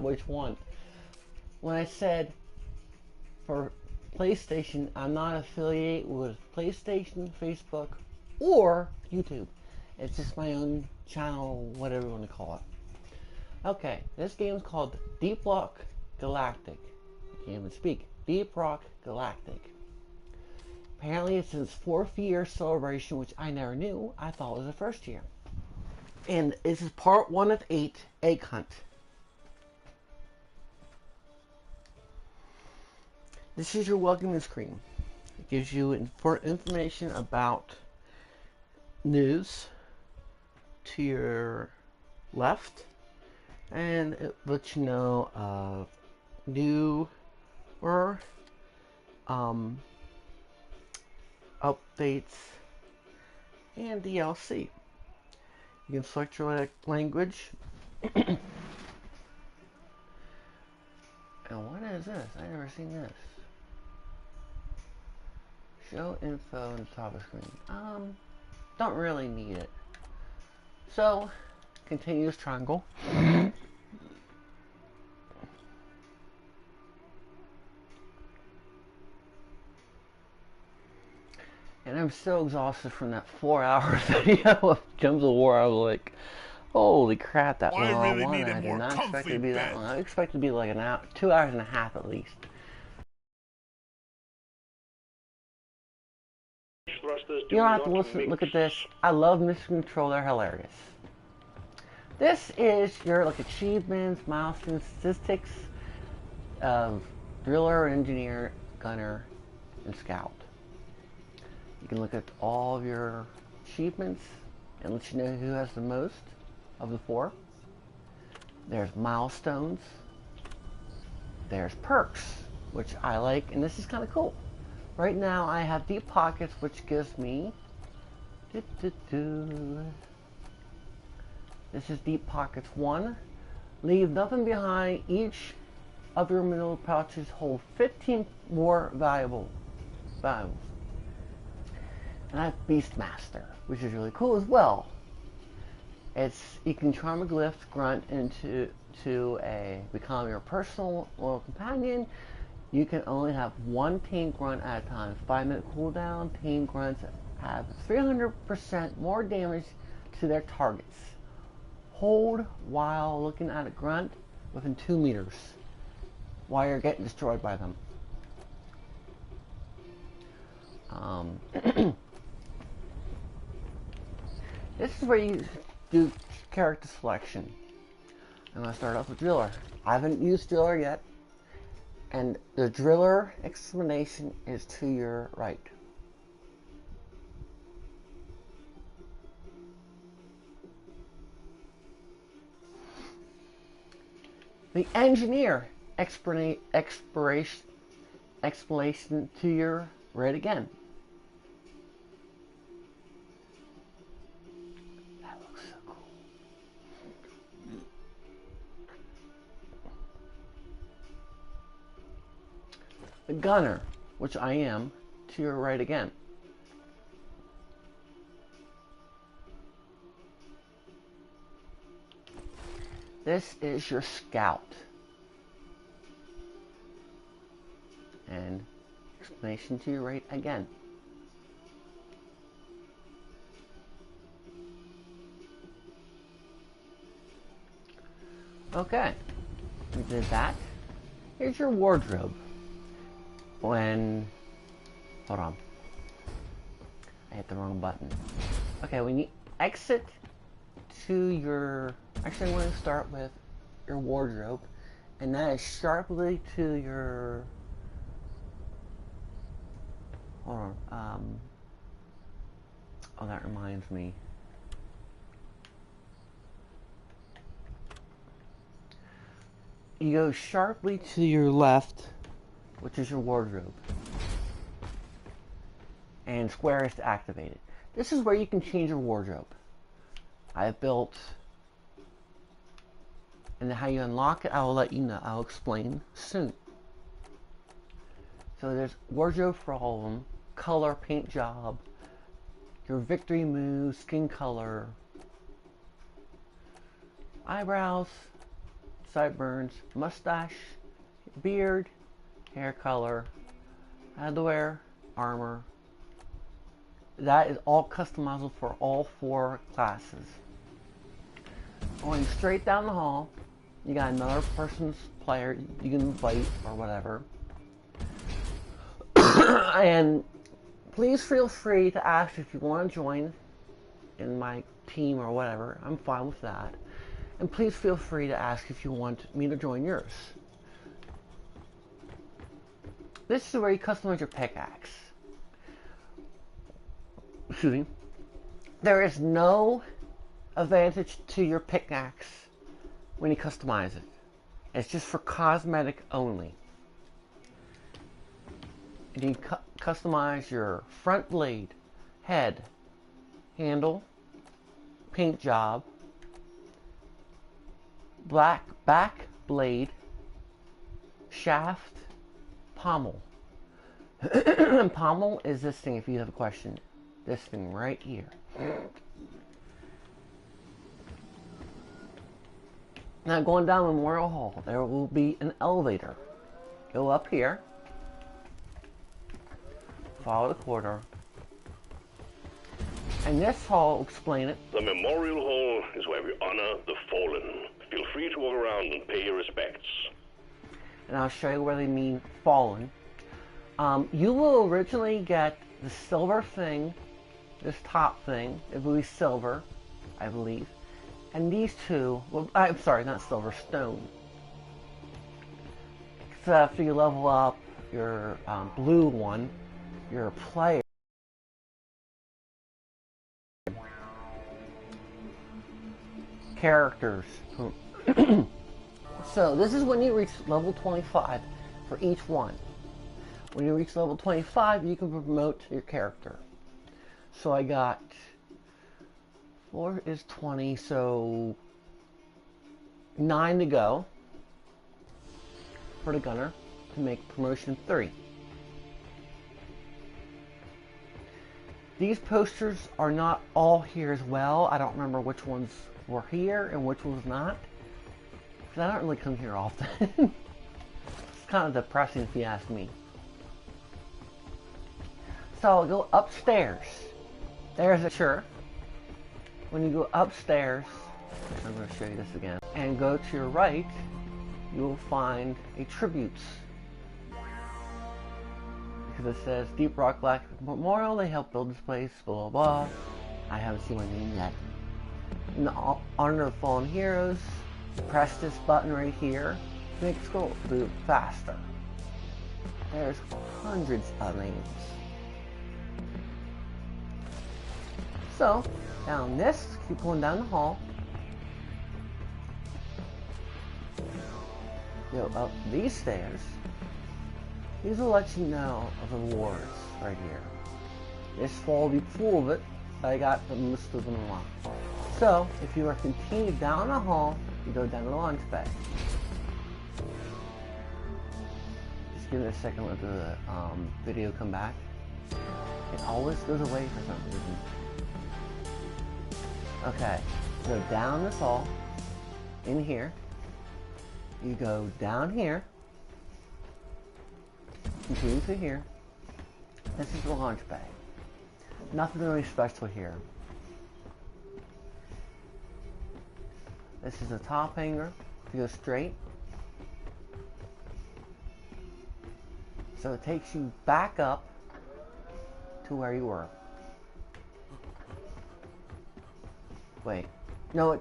which one. When I said for PlayStation, I'm not affiliated with PlayStation, Facebook, or YouTube. It's just my own channel, whatever you want to call it. Okay, this game is called Deep Rock Galactic. I can't even speak. Deep Rock Galactic. Apparently it's its 4th year celebration, which I never knew. I thought it was the first year. And this is part 1 of 8, Egg Hunt. This is your welcoming screen. It gives you information about news to your left, and it lets you know of new or updates and DLC. You can select your language. And what is this? I've never seen this. Show info on the top of the screen. Don't really need it. So, continuous triangle. And I'm so exhausted from that 4-hour video of Gems of War. I was like, holy crap, that went on one. I did not expect it to be that long. I expected it to be like an hour, 2 hours and a half at least. You don't have to listen. Look at this. I love Mission Control. They're hilarious. This is your achievements, milestones, statistics of driller, engineer, gunner, and scout. You can look at all of your achievements and let you know who has the most of the 4. There's milestones. There's perks, which I like, and this is kind of cool. Right now I have Deep Pockets, which gives me this is Deep Pockets 1. Leave nothing behind. Each of your middle pouches hold 15 more valuables. And I have Beastmaster, which is really cool as well. You can charm a glyph grunt into become your personal loyal companion. You can only have 1 tame grunt at a time. 5-minute cooldown. Tame grunts have 300% more damage to their targets. Hold while looking at a grunt within 2 meters while you're getting destroyed by them. This is where you do character selection. I'm going to start off with Driller. I haven't used Driller yet. And the Driller explanation is to your right. The Engineer explanation to your right again. That looks so cool. The Gunner, which I am, to your right again. This is your Scout. And explanation to your right again. Okay, we did that. Here's your wardrobe. Hold on, I hit the wrong button. Okay, we need exit to your, actually I'm going to start with your wardrobe, and that is sharply to your, hold on, oh, that reminds me. You go sharply to your left, which is your wardrobe, and square is to activate it. This is where you can change your wardrobe. I've built, and how you unlock it, I will let you know. I'll explain soon. So there's wardrobe for all of them, color, paint job, your victory move, skin color, eyebrows, sideburns, mustache, beard, hair color, underwear, armor. That is all customizable for all 4 classes. Going straight down the hall, you got another person's player you can invite or whatever. And please feel free to ask if you want to join in my team or whatever. I'm fine with that. And please feel free to ask if you want me to join yours. This is where you customize your pickaxe. Excuse me. There is no advantage to your pickaxe when you customize it. It's just for cosmetic only. And you can customize your front blade, head, handle, paint job, black back blade, shaft, pommel. And pommel is this thing, if you have a question. This thing right here. Now going down Memorial Hall, there will be an elevator. Go up here. Follow the corridor. And this hall will explain it. The Memorial Hall is where we honor the fallen. Feel free to walk around and pay your respects. And I'll show you where they mean fallen. You will originally get the silver thing, this top thing. It will be silver, I believe. And these two, well, I'm sorry, not silver, stone. So after you level up your blue one, your player. Characters. So this is when you reach level 25 for each one. When you reach level 25, you can promote your character. So I got 4 is 20, so 9 to go for the gunner to make promotion 3. These posters are not all here as well. I don't remember which ones were here and which ones not, because I don't really come here often. It's kind of depressing if you ask me. So I'll go upstairs. There's a sure. When you go upstairs, I'm going to show you this again, and go to your right, you will find a tributes. Because it says Deep Rock Galactic Memorial, they helped build this place, blah blah blah. I haven't seen my name yet. In honor of fallen heroes, press this button right here to make scroll move faster. There's hundreds of names. So, down this, keep going down the hall. Go up these stairs. These will let you know of the rewards right here. This fall will be full of it, but I got most of them unlocked. So, if you are continuing down the hall, you go down to the launch bay. Just give it a second, let the video come back. It always goes away for some reason. Okay, go down this hall, in here. You go down here, continue to here. This is the launch bay. Nothing really special here. This is the top hanger. If you go straight, so it takes you back up to where you were. Wait, no, it,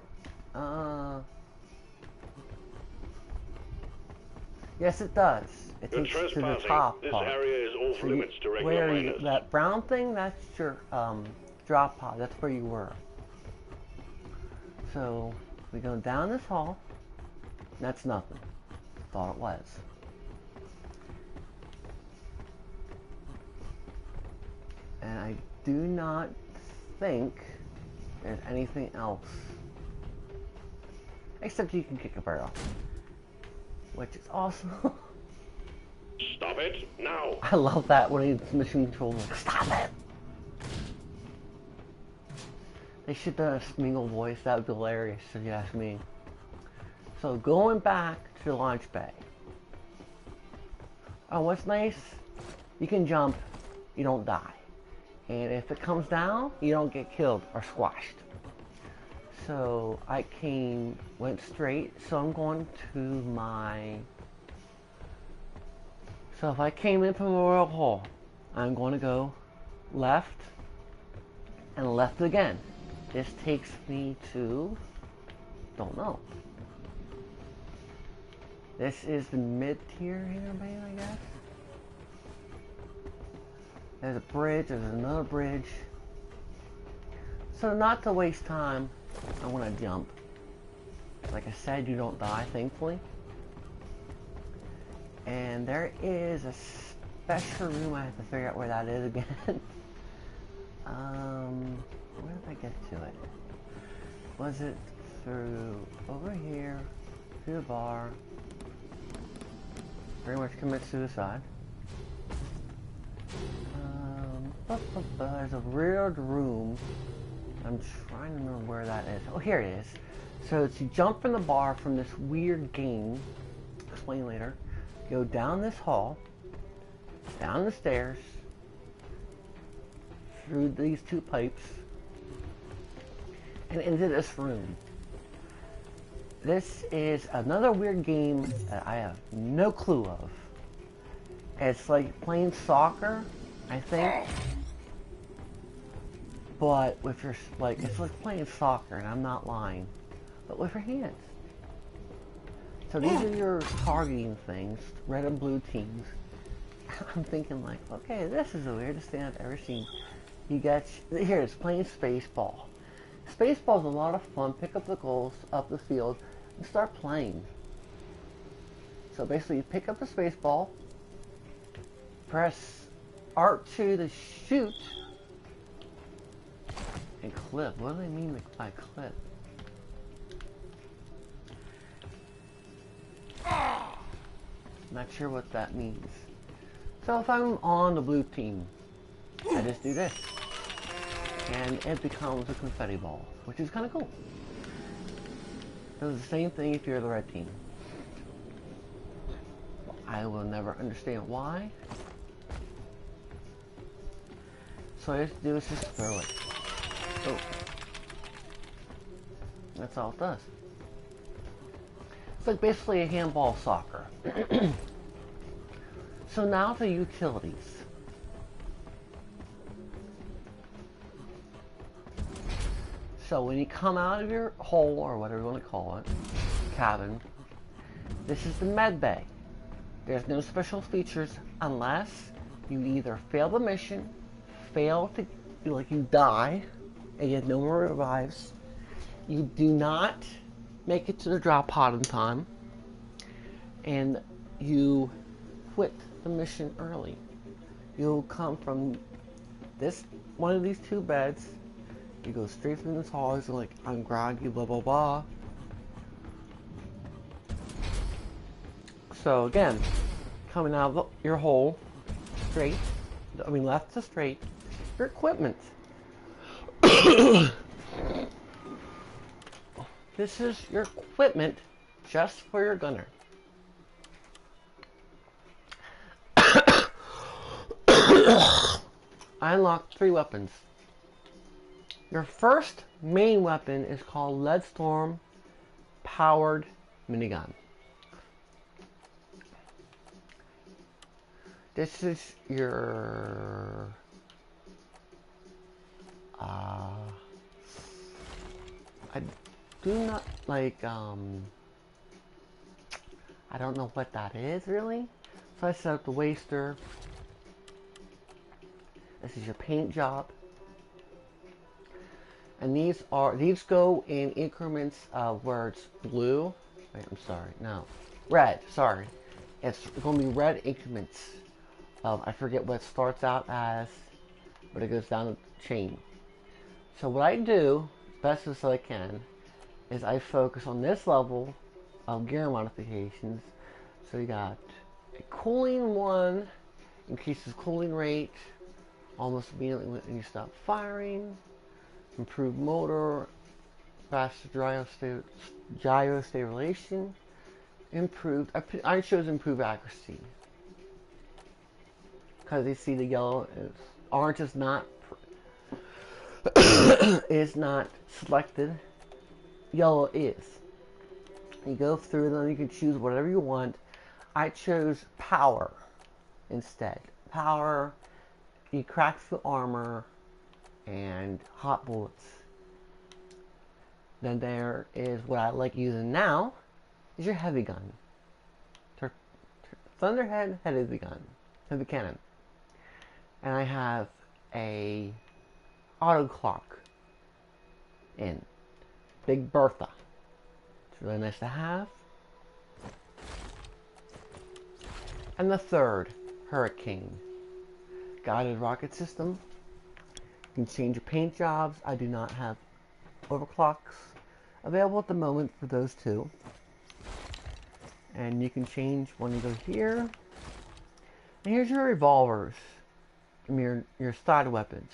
yes it does. It takes you to the top part. This area is off limits to regular miners. That brown thing, that's your drop pod. That's where you were. So we go down this hall. That's nothing. Thought it was. And I do not think there's anything else. Except you can kick a barrel. Which is awesome. Stop it now. I love that when it's machine controlled. Like, stop it! They should have done a Smeagol voice. That would be hilarious if you ask me. So going back to the launch bay. Oh, what's nice? You can jump, you don't die. And if it comes down, you don't get killed or squashed. So I went straight, so I'm going to my... So if I came in from the Royal Hall, I'm going to go left and left again. This takes me to... don't know. This is the mid-tier hangar bay, I guess. There's a bridge, there's another bridge. So not to waste time, I want to jump. Like I said, you don't die, thankfully. And there is a special room, I have to figure out where that is again. Where did I get to it? Was it through over here, through the bar? Pretty much commit suicide. There's a weird room. I'm trying to remember where that is. Oh, here it is. So it's you jump from the bar from this weird game. Explain later. Go down this hall, down the stairs, through these two pipes, and into this room. This is another weird game that I have no clue of. It's like playing soccer, I think. But with your, it's like playing soccer, and I'm not lying. But with your hands. So these are your targeting things, red and blue teams. I'm thinking like, okay, this is the weirdest thing I've ever seen. You got, here it's playing Spaceball. Spaceball is a lot of fun. Pick up the goals up the field and start playing. So basically you pick up the Spaceball, press R2 to shoot, and clip. What do they mean by clip? Not sure what that means. So if I'm on the blue team, I just do this. And it becomes a confetti ball, which is kind of cool. Does the same thing if you're the red team. I will never understand why. So all I have to do is just throw it. Oh. That's all it does. It's like basically a handball soccer. So now the utilities. So when you come out of your hole, or whatever you want to call it, cabin, this is the med bay. There's no special features unless you either fail the mission, fail to, you die, and you have no more revives. You do not make it to the drop pod in time, and you quit the mission early. You'll come from this one of these two beds. You go straight from this hall. It's like, I'm groggy, blah blah blah. So again, coming out of your hole, straight. I mean left to straight. Your equipment. This is your equipment just for your gunner. I unlocked 3 weapons. Your first main weapon is called Leadstorm Powered Minigun. This is your I do not I don't know what that is really. So I set up the waster. This is your paint job. And these go in increments of where it's blue. Wait, I'm sorry. No. Red. Sorry. It's going to be red increments. I forget what it starts out as, but it goes down the chain. So what I do, best as I can, is I focus on this level of gear modifications. So you got a cooling one, increases cooling rate almost immediately when you stop firing. Improved motor, faster gyro stabilization, improved. I chose improved accuracy because you see the yellow is orange is not is not selected. Yellow is. You go through them. You can choose whatever you want. I chose power instead. Power. You crack through armor and hot bullets. Then there is what I like using now is your heavy gun. Thunderhead heavy gun, heavy cannon. And I have a auto clock in Big Bertha. It's really nice to have. And the third, Hurricane. Guided rocket system. You can change your paint jobs. I do not have overclocks available at the moment for those two. And you can change when you go here. And here's your revolvers. Your side weapons.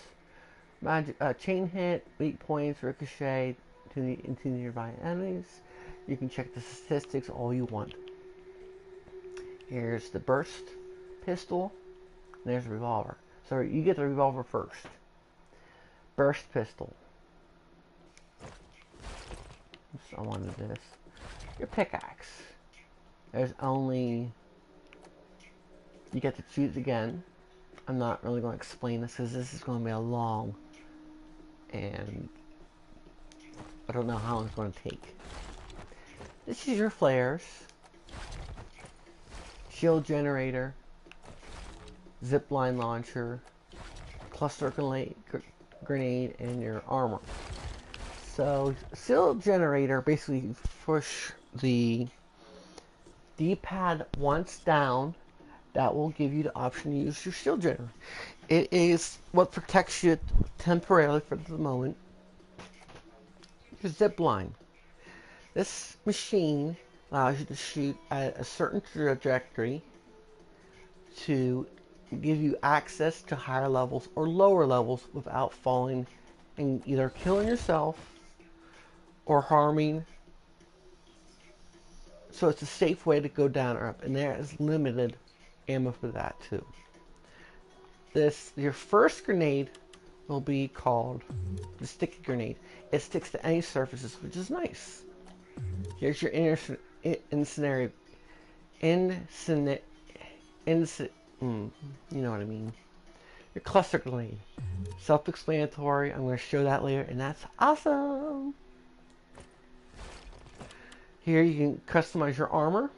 Magic, chain hit, weak points, ricochet into nearby enemies. You can check the statistics all you want. Here's the burst pistol. And there's the revolver. So you get the revolver first. Burst pistol. I wanted this. Your pickaxe. There's only... You get to choose again. I'm not really going to explain this because this is going to be a long... And... I don't know how long it's going to take. This is your flares. Shield generator. Zipline launcher. Cluster grenade and your armor. So, shield generator basically push the D-pad once down. That will give you the option to use your shield generator. It is what protects you temporarily for the moment. Your zip line. This machine allows you to shoot at a certain trajectory to give you access to higher levels or lower levels without falling and either killing yourself or harming. So it's a safe way to go down or up, and there is limited ammo for that too. Your first grenade will be called the sticky grenade. It sticks to any surfaces, which is nice. Here's your incendiary. You know what I mean. Your cluster grenade. Self-explanatory. I'm going to show that later, and that's awesome. Here you can customize your armor.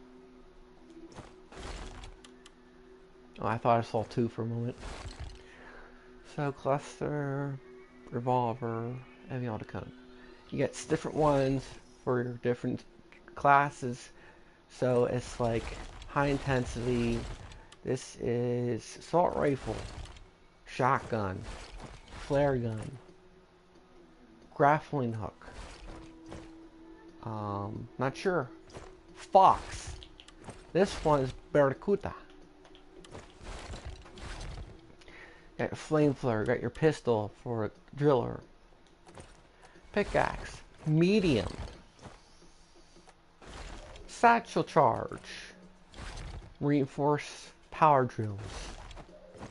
Oh, I thought I saw two for a moment. So cluster, revolver, heavy autocon. You get different ones for your different classes. So it's like high intensity. This is assault rifle, shotgun, flare gun, grappling hook. Not sure. Fox. This one is Barracuda. Got your flame flare. Got your pistol for a driller. Pickaxe. Medium. Satchel charge. Reinforced power drills.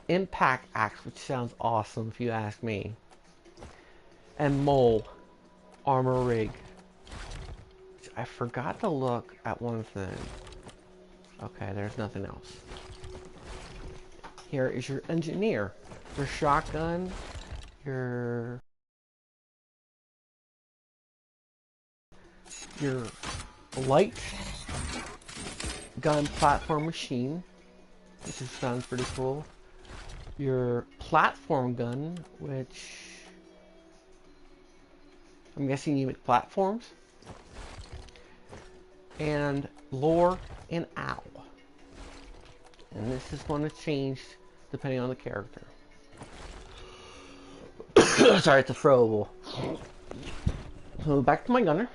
Impact axe, which sounds awesome if you ask me. And mole. Armor rig. I forgot to look at one thing. Okay, there's nothing else. Here is your engineer. Your shotgun. Your light gun platform machine, which sounds pretty cool. Your platform gun, which I'm guessing you make platforms. And lore and owl. And this is going to change depending on the character. Sorry, it's a throwable. So back to my gunner.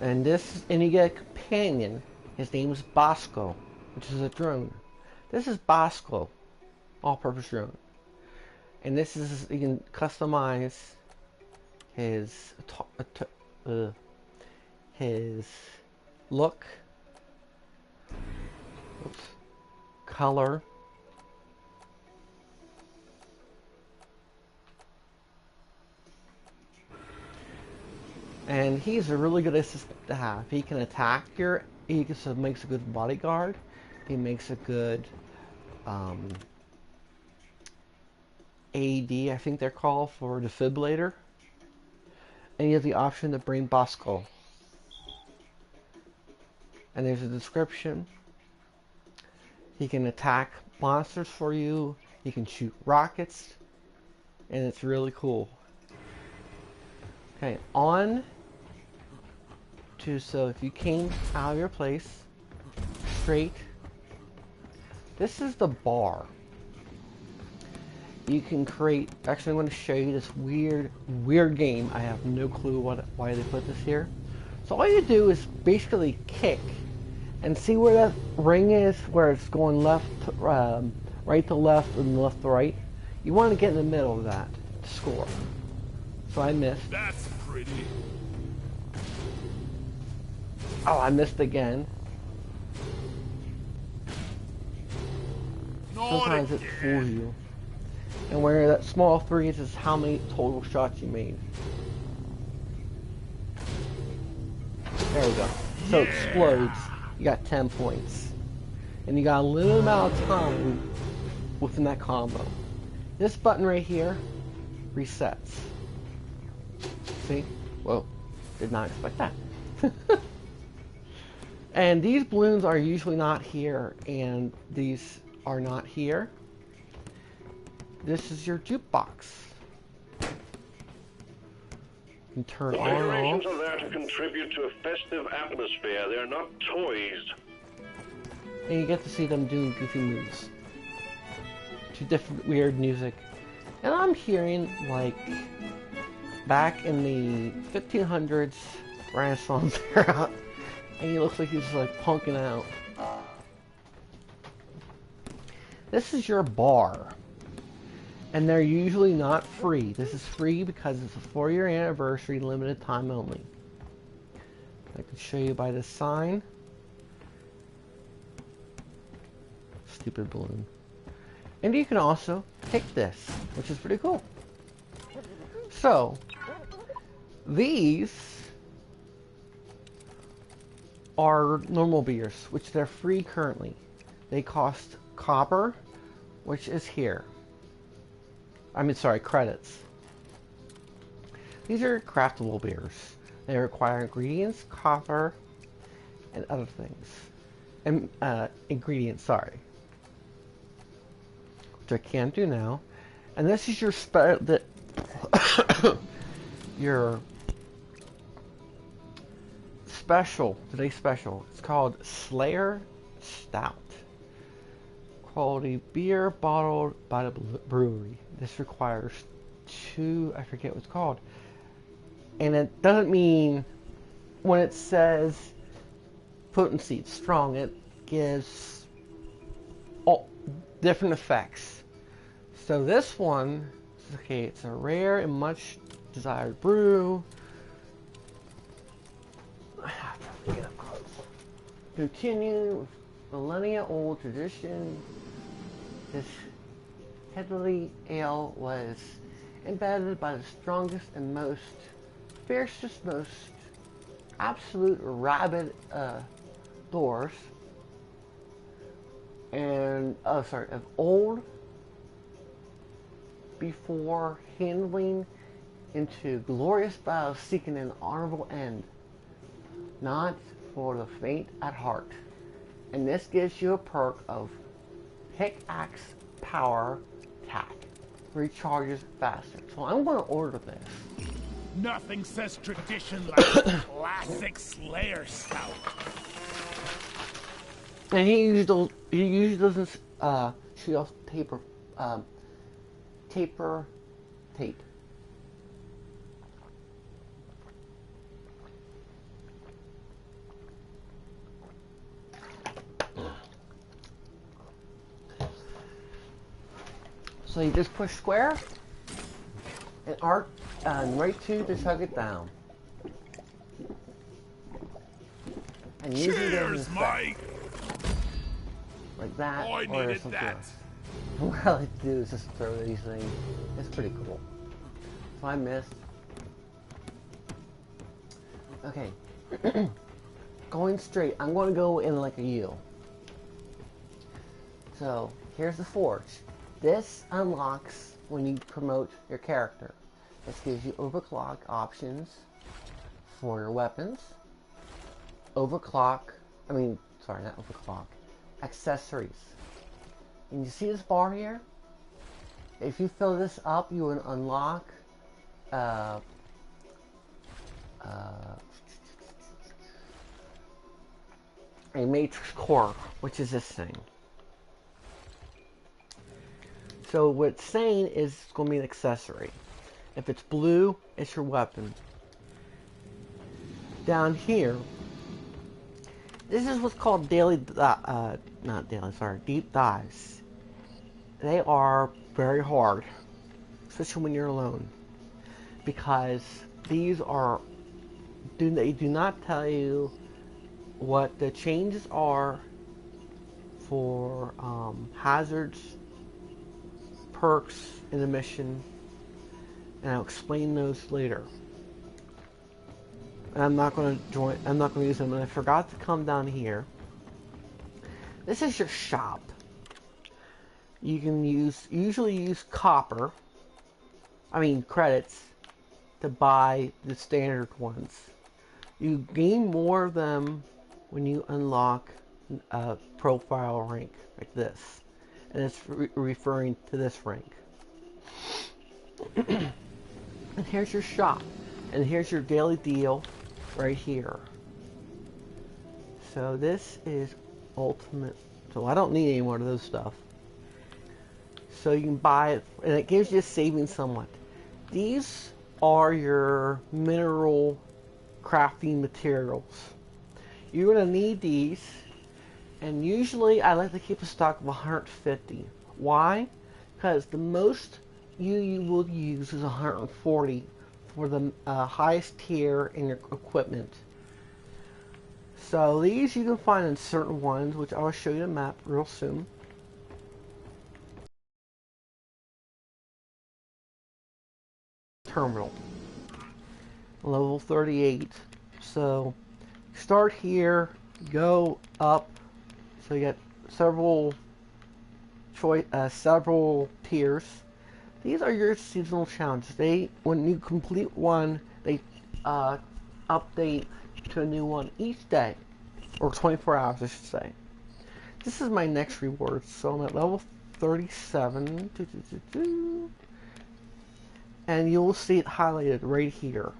And you get a companion. His name is Bosco, which is a drone. This is Bosco, all-purpose drone. And this is, you can customize his his look, oops, color, and he's a really good assistant to have. He can attack your, makes a good bodyguard. He makes a good AED, I think they're called, for defibrillator. And you have the option to bring Bosco. And there's a description. He can attack monsters for you. He can shoot rockets. And it's really cool. Okay, on to, so if you came out of your place, straight, this is the bar. You can create, actually I'm going to show you this weird game. I have no clue why they put this here. So all you do is basically kick and see where that ring is, where it's going left, right to left and left to right. You want to get in the middle of that to score. So I missed. That's pretty. Oh, I missed again. Sometimes it fools you. And where that small 3 is how many total shots you made. There we go. So it explodes. You got 10 points. And you got a limited amount of time within that combo. This button right here resets. See? Whoa. Did not expect that. And these balloons are usually not here, and these are not here. This is your jukebox. You can turn on and Decorations off. are there to contribute to a festive atmosphere. They're not toys. And you get to see them doing goofy moves to different weird music. And I'm hearing, like, back in the 1500s Renaissance era, and he looks like he's like punking out. This is your bar. And they're usually not free. This is free because it's a 4-year anniversary, limited time only. I can show you by this sign. Stupid balloon. And you can also take this, which is pretty cool. So, these are normal beers, which they're free currently. They cost copper, which is here. Credits. These are craftable beers. They require ingredients, copper, and other things. And ingredients, sorry. Which I can't do now. And this is your your special, today's special. It's called Slayer Stout. Quality beer bottled by the brewery. This requires 2, I forget what it's called. And it doesn't mean, when it says potency, it's strong, it gives all different effects. So this one, okay, it's a rare and much desired brew. I have to get up close. Continue with millennia old tradition. This heavily ale was embedded by the strongest and most fiercest, most absolute rabid doors, and of old, before handling into glorious battle, seeking an honorable end, not for the faint at heart. And this gives you a perk of pickaxe power attack. Recharges faster. So I'm going to order this. Nothing says tradition like classic Slayer Stout. And he usually doesn't shoot off tape. So you just push square and arc and right to just hug it down. And usually there's an effect. Like that, or there's something else. What I like to do is just throw these things. It's pretty cool. So I missed. Okay. Going straight, I'm going to go in like a U. So, here's the forge. This unlocks when you promote your character. This gives you overclock options for your weapons. Not overclock. Accessories. And you see this bar here? If you fill this up, you will unlock a matrix core, which is this thing. So what it's saying is it's going to be an accessory. If it's blue, it's your weapon. Down here, this is what's called deep dives. They are very hard, especially when you're alone, because they do not tell you what the changes are for hazards, perks in the mission, and I'll explain those later. And I'm not going to use them. And I forgot to come down here. This is your shop. You can usually use credits to buy the standard ones. You gain more of them when you unlock a profile rank like this. And it's referring to this rank. And here's your shop. And here's your daily deal right here. So this is ultimate. So I don't need any more of those stuff. So you can buy it, and it gives you a saving somewhat. These are your mineral crafting materials. You're going to need these, and usually I like to keep a stock of 150. Why? Because the most you will use is 140 for the highest tier in your equipment. So these you can find in certain ones, which I'll show you the map real soon. Terminal. Level 38. So start here, go up. So you get several tiers. These are your seasonal challenges. When you complete one, they update to a new one each day, or 24 hours, I should say. This is my next reward. So I'm at level 37. And you'll see it highlighted right here.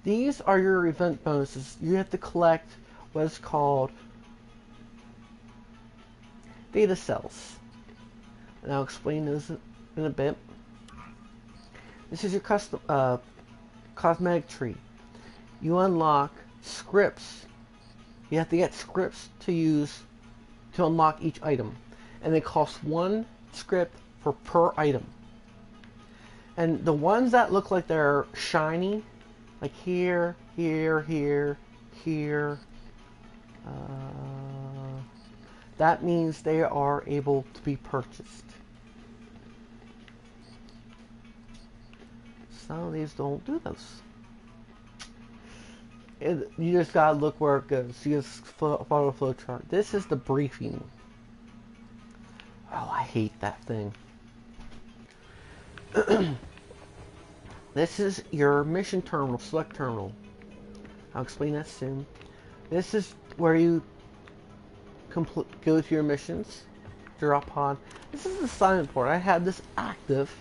These are your event bonuses. You have to collect what is called data cells. And I'll explain those in a bit. This is your custom cosmetic tree. You unlock scripts. You have to get scripts to use to unlock each item. And they cost 1 script per item. And the ones that look like they're shiny, like here, that means they are able to be purchased. Some of these don't do those. You just gotta look where it goes. You just follow the flow chart. This is the briefing. Oh, I hate that thing. This is your mission terminal, select terminal. I'll explain that soon. This is where you go to your missions, drop pod. This is the assignment board. I have this active,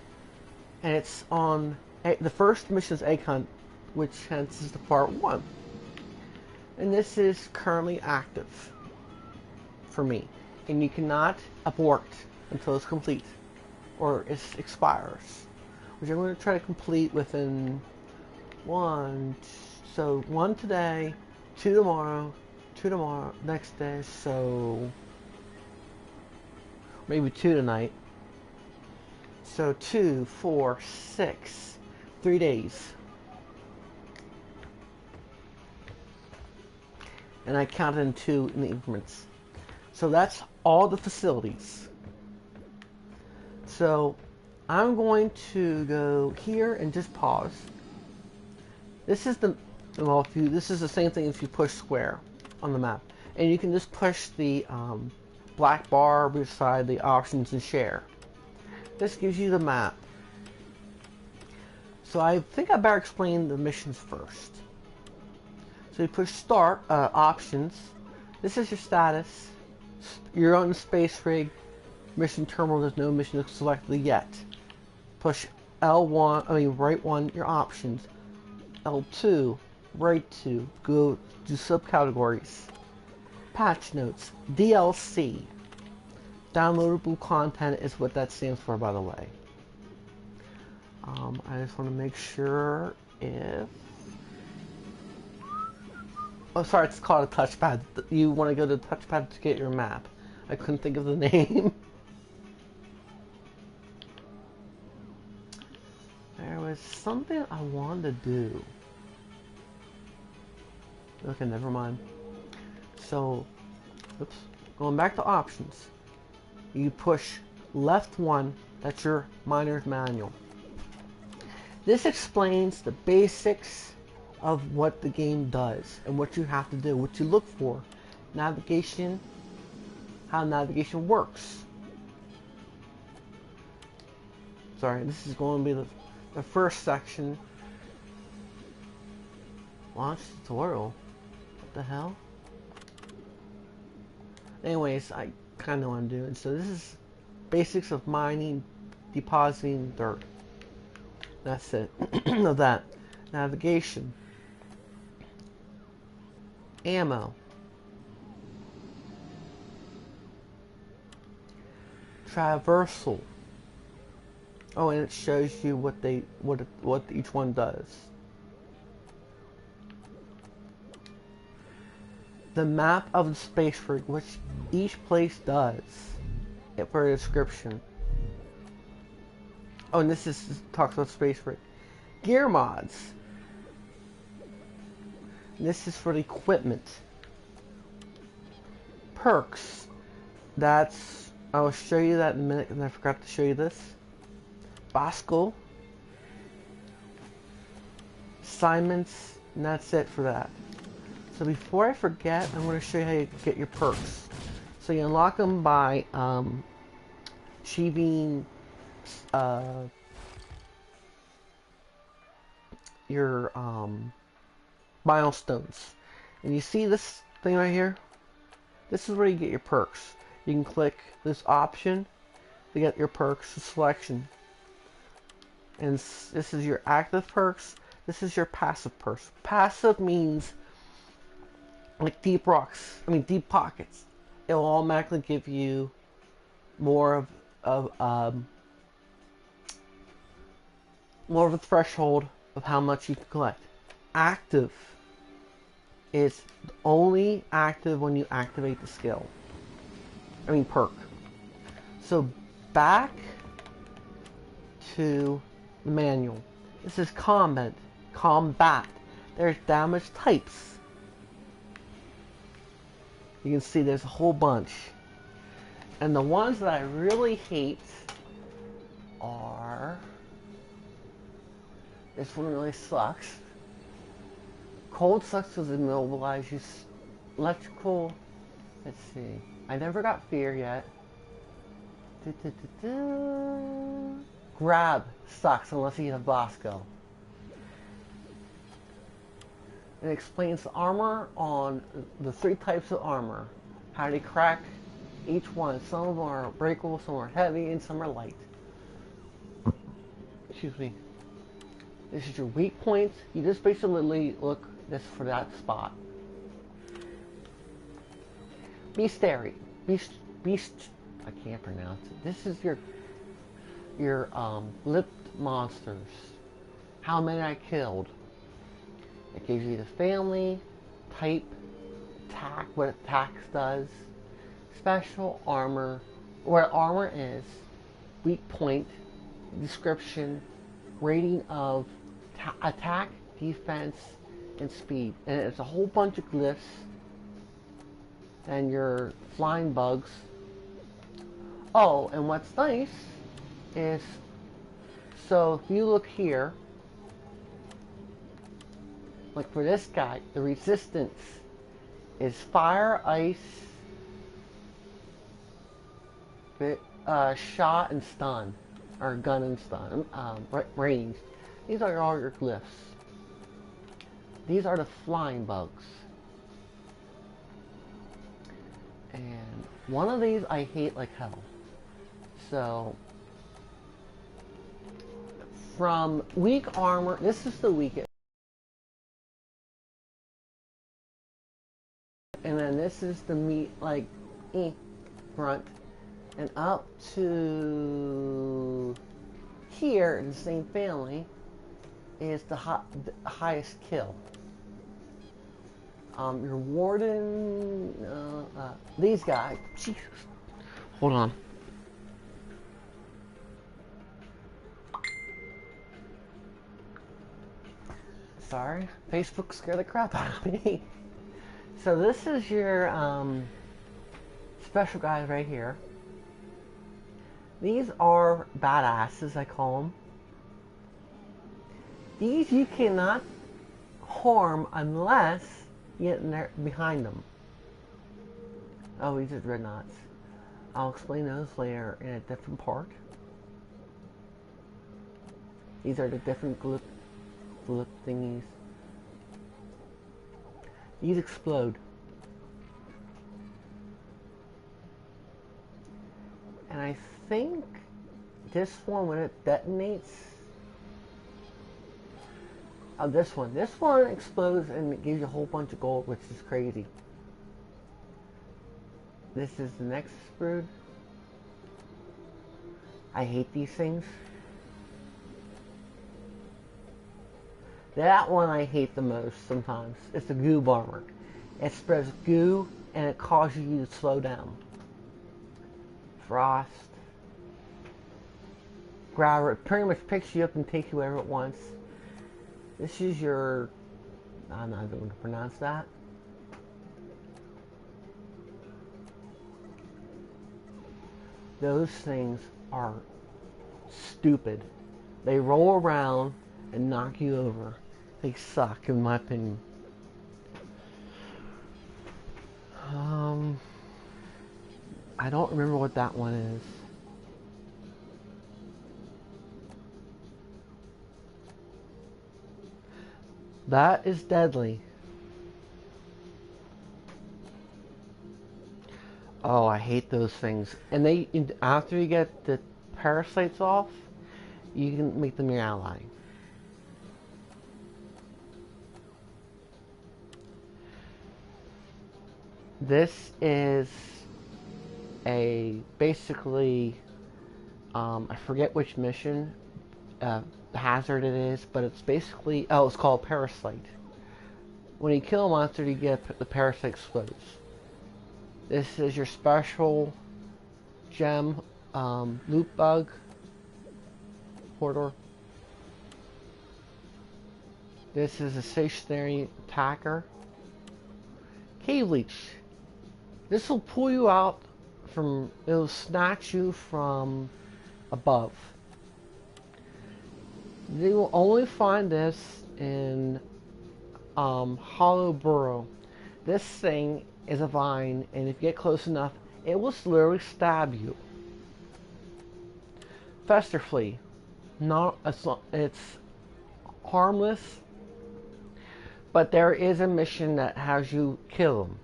and it's on the first mission is egg hunt, which hence is the part 1. And this is currently active for me, and you cannot abort until it's complete or it expires, which I'm going to try to complete within 1 today, 2 tomorrow, 2 tomorrow, next day, so maybe 2 tonight, So 2, 4, 6, 3 days. And I counted in 2 in the increments. So that's all the facilities. So I'm going to go here and just pause. This is the, well, this is the same thing if you push square on the map. And you can just push the black bar beside the options and share. This gives you the map. So I think I better explain the missions first. So you push start, options. This is your status. You're on the space rig. Mission terminal, there's no mission selected yet. Push L1, right 1, your options. L2, right 2, go to subcategories. Patch notes, DLC. Downloadable content is what that stands for, by the way. I just want to make sure if... Oh, sorry, it's called a touchpad. You want to go to the touchpad to get your map. I couldn't think of the name. There was something I wanted to do. Okay, never mind. So, oops. Going back to options. You push left 1, that's your miner's manual. This explains the basics of what the game does and what you have to do, what you look for. Navigation, how navigation works. Sorry, this is going to be the first section. Launch tutorial. What the hell? Anyways, I kind of know what I'm doing. So this is basics of mining, depositing dirt. That's it. Of that. Navigation. Ammo. Traversal. Oh, and it shows you what each one does. The map of the space rig, which each place does, for a description. Oh, and this talks about space rig. Gear mods. This is for the equipment. Perks. I'll show you that in a minute, and I forgot to show you this. Bosco. Assignments, and that's it for that. So before I forget, I'm going to show you how you get your perks. So you unlock them by achieving your milestones. And you see this thing right here? This is where you get your perks. You can click this option to get your perks selection. And this is your active perks. This is your passive perks. Passive means like deep pockets. It will automatically give you more of a threshold of how much you can collect. Active is only active when you activate the skill. Perk. So back to the manual. This is combat. There's damage types. You can see there's a whole bunch. And the ones that I really hate are... This one really sucks. Cold sucks because it immobilizes you. Electrical... Let's see. I never got fear yet. Grab sucks unless you have Bosco. It explains the armor on the 3 types of armor. How they crack each one. Some of them are breakable, some are heavy, and some are light. Excuse me. This is your weak points. You just basically look this for that spot. Beastary. Beast. I can't pronounce it. This is your lipped monsters. How many I killed. It gives you the family, type, attack, what attacks does, special armor, what armor is, weak point, description, rating of attack, defense, and speed. And it's a whole bunch of glyphs and your flying bugs. Oh, and what's nice is, so if you look here, like for this guy, the resistance is fire, ice, shot, and stun, or gun and stun, range. These are all your glyphs. These are the flying bugs. And one of these I hate like hell. So, from weak armor, this is the weakest. And then this is the meat, like, front. And up to here, in the same family, is the highest kill. Your warden, these guys, Jesus. Hold on. Sorry, Facebook scared the crap out of me. So this is your special guys right here. These are badasses, I call them. These you cannot harm unless you get in there behind them. Oh, these are dreadnoughts. I'll explain those later in a different part. These are the different glyph thingies. These explode. And I think this one, when it detonates, this one explodes and it gives you a whole bunch of gold, which is crazy. This is the next brood. I hate these things. That one I hate the most sometimes. It's the goo bomber. It spreads goo and it causes you to slow down. Frost. Grabber. It pretty much picks you up and takes you wherever it wants. This is your... I'm not going to pronounce that. Those things are stupid. They roll around and knock you over. They suck, in my opinion. I don't remember what that one is. That is deadly. Oh, I hate those things. And they, after you get the parasites off, you can make them your ally. This is a basically, I forget which mission, hazard it is, but it's basically, oh, it's called Parasite. When you kill a monster, you get the parasite explodes. This is your special gem, loot bug, corridor. This is a stationary attacker. Cave leech. This will pull you out from, it'll snatch you from above. They will only find this in Hollow Burrow. This thing is a vine, and if you get close enough, it will literally stab you. Fester flea. It's harmless, but there is a mission that has you kill them.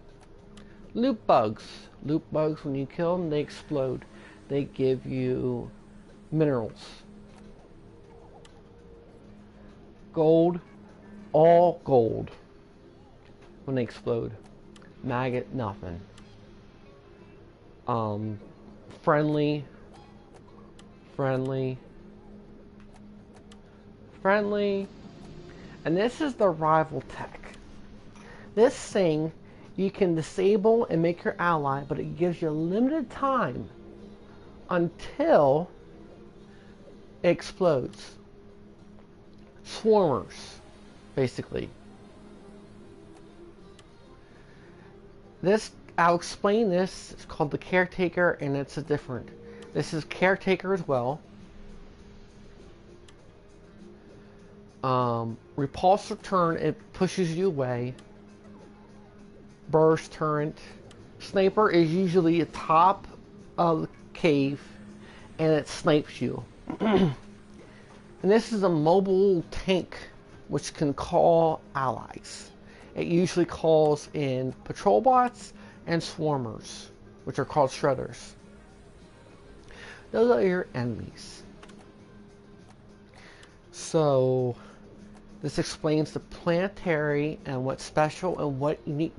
Loot bugs. Loot bugs, when you kill them, they explode. They give you minerals. Gold. All gold. When they explode. Maggot, nothing. Friendly. Friendly. Friendly. And this is the rival tech. This thing you can disable and make your ally, but it gives you a limited time until it explodes. Swarmers, basically. This, I'll explain this. It's called the Caretaker, and it's a different. This is Caretaker as well. Repulsor turn, it pushes you away. Burst turret. Sniper is usually at top of the cave, and it snipes you. And this is a mobile tank which can call allies. It usually calls in patrol bots and swarmers, which are called shredders. Those are your enemies. So this explains the planetary and what's special and what unique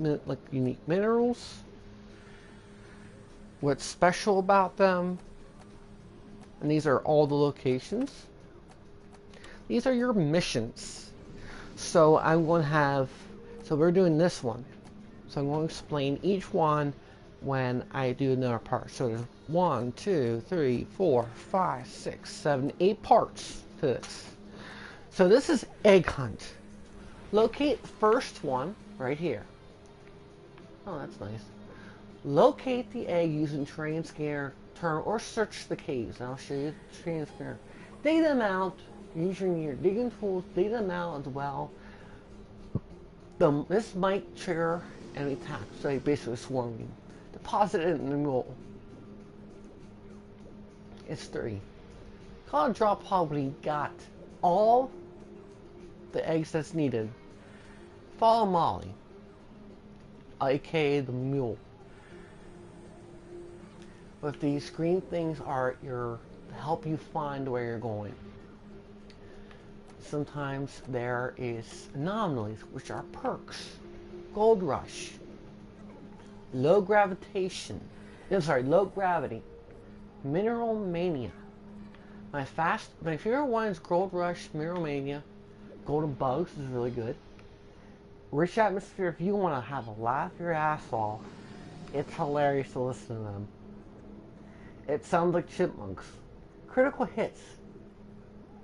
minerals, what's special about them, and these are all the locations. These are your missions. So I'm going to have, so we're doing this one. So I'm going to explain each one when I do another part. So there's 1, 2, 3, 4, 5, 6, 7, 8 parts to this. So this is egg hunt. Locate the first one right here. Oh, that's nice. Locate the egg using terrain scanner, turn, or search the caves. I'll show you the terrain scanner. Dig them out using your digging tools. Dig them out as well. This might trigger an attack, so you basically swarm you. Deposit it in the mule. It's 3. Call a drop pod when you got all the eggs that's needed. Follow Molly, aka the mule. But these green things are to help you find where you're going. Sometimes there is anomalies, which are perks. Gold rush. Low gravitation. Low gravity. Mineral mania. My favorite one is Gold Rush, Mineral Mania. Golden Bugs is really good. Rich Atmosphere, if you want to have a laugh your ass off, it's hilarious to listen to them. It sounds like chipmunks. Critical hits.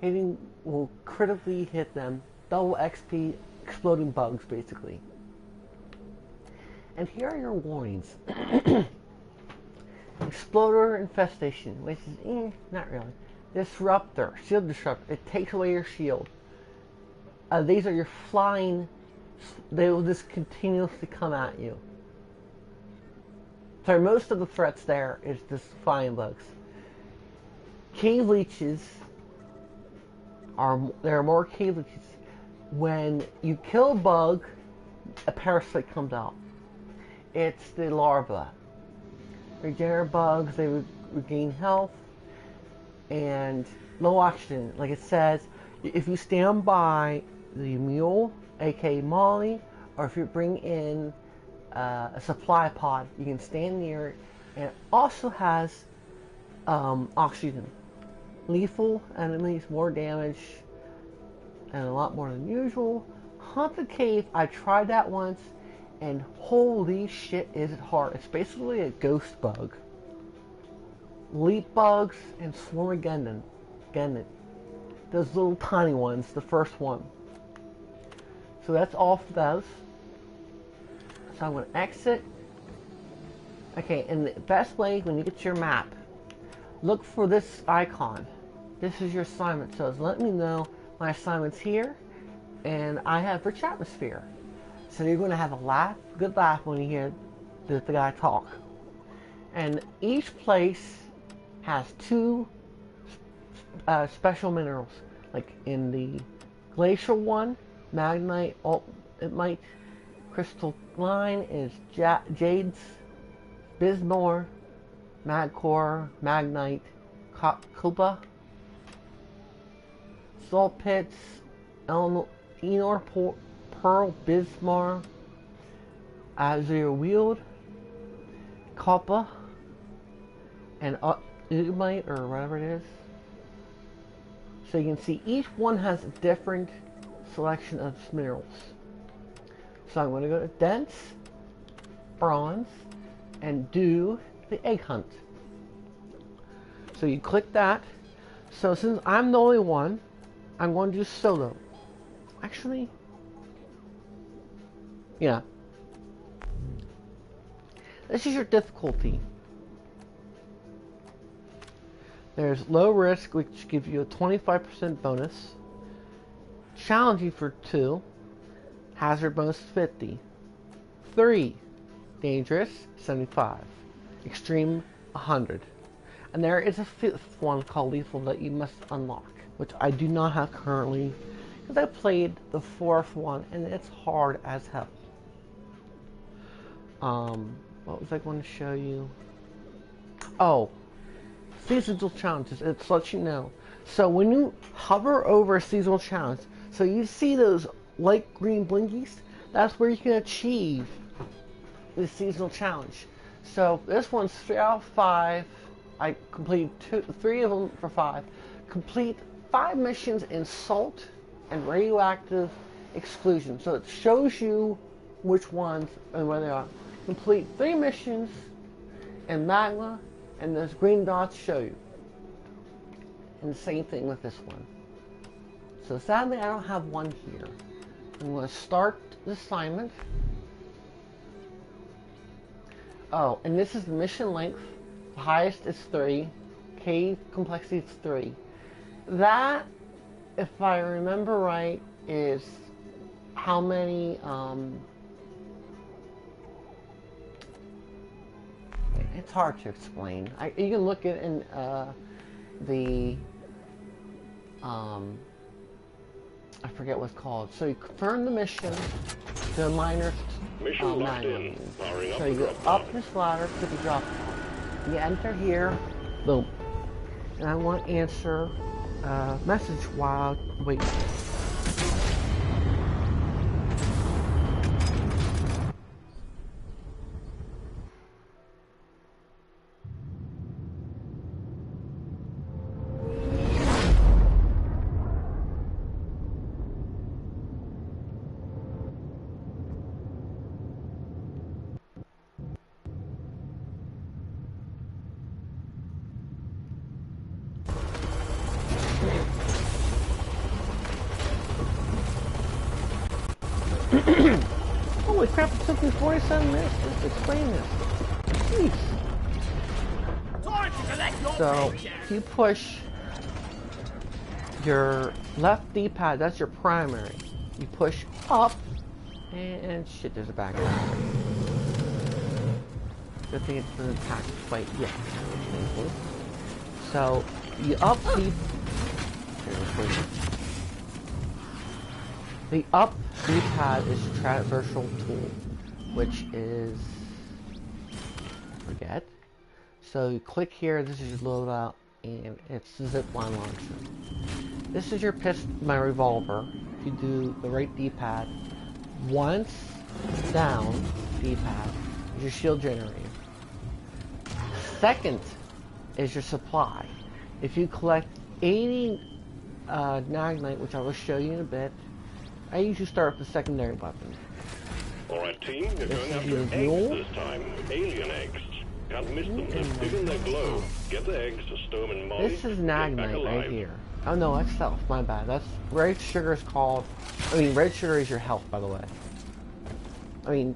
Hitting will critically hit them. Double XP, exploding bugs, basically. And here are your warnings. Exploder infestation, which is, not really. Disruptor, shield disruptor. It takes away your shield. These are your flying. They will just continuously come at you. Sorry, most of the threats there is just flying bugs. Cave leeches there are more cave leeches. When you kill a bug, a parasite comes out. It's the larva. Regenerate bugs, they regain health and low oxygen. Like it says, if you stand by the mule, aka Molly, or if you bring in a supply pod, you can stand near it, and it also has oxygen. Lethal enemies, more damage, and a lot more than usual. Haunted Cave, I tried that once, and holy shit is it hard. It's basically a ghost bug. Leap bugs and Swarmageddon. Those little tiny ones, the first one. So that's all for those. So I'm going to exit. Okay, and the best way when you get your map, look for this icon. This is your assignment. So it's letting me know my assignment's here, and I have rich atmosphere. So you're going to have a good laugh when you hear the guy talk. And each place has 2 special minerals. Like in the glacial one, magnite, ultimate, crystalline is jades, bismore, magcore, magnite, copper, salt pits, enor, pearl, bismar, azure wield, copper, and ultimate, or whatever it is. So you can see each one has a different selection of minerals. So I'm going to go to dense, bronze, and do the egg hunt. So you click that. So since I'm the only one, I'm going to do solo. Actually, yeah. This is your difficulty. There's low risk, which gives you a 25% bonus. Challenging for 2. Hazard bonus 50. 3. Dangerous 75. Extreme 100. And there is a 5th one called lethal that you must unlock, which I do not have currently because I played the 4th one and it's hard as hell. What was I going to show you? Oh, seasonal challenges. It lets you know. So when you hover over a seasonal challenge, so you see those light green blinkies, that's where you can achieve the seasonal challenge. So this one's 3 out of 5. I completed 3 of them for 5. Complete 5 missions in salt and radioactive exclusion. So it shows you which ones and where they are. Complete 3 missions in magma, and those green dots show you. And the same thing with this one. So sadly, I don't have one here. I'm going to start the assignment. Oh, and this is the mission length. The highest is 3. Cave complexity is 3. That, if I remember right, is how many, it's hard to explain. You can look at in the I forget what's called. So you confirm the mission, the minor manual. So you go up this ladder to the drop pod. You enter here, boom. And I want to answer a message while waiting. Holy crap, it took me 47 minutes just to explain this. Jeez. So, if you push your left D-pad, that's your primary. You push up, and shit, there's a background. Good thing it doesn't attack quite yet. So, you up the up D-pad is your traversal tool, which is, forget. So you click here, this is your loadout, and it's the zipline launcher. This is your my revolver. If you do the right D-pad, once down D-pad is your shield generator. Second is your supply. If you collect 80 Nagnite, which I will show you in a bit, I usually start with the secondary weapon. Alright team, you're going after eggs this time. Alien eggs. Can't miss them. They're big in their glow. Get the eggs to Storm and Molly. This is Nagnite right here. Oh no, that's health, my bad. That's red sugar is called, red sugar is your health, by the way.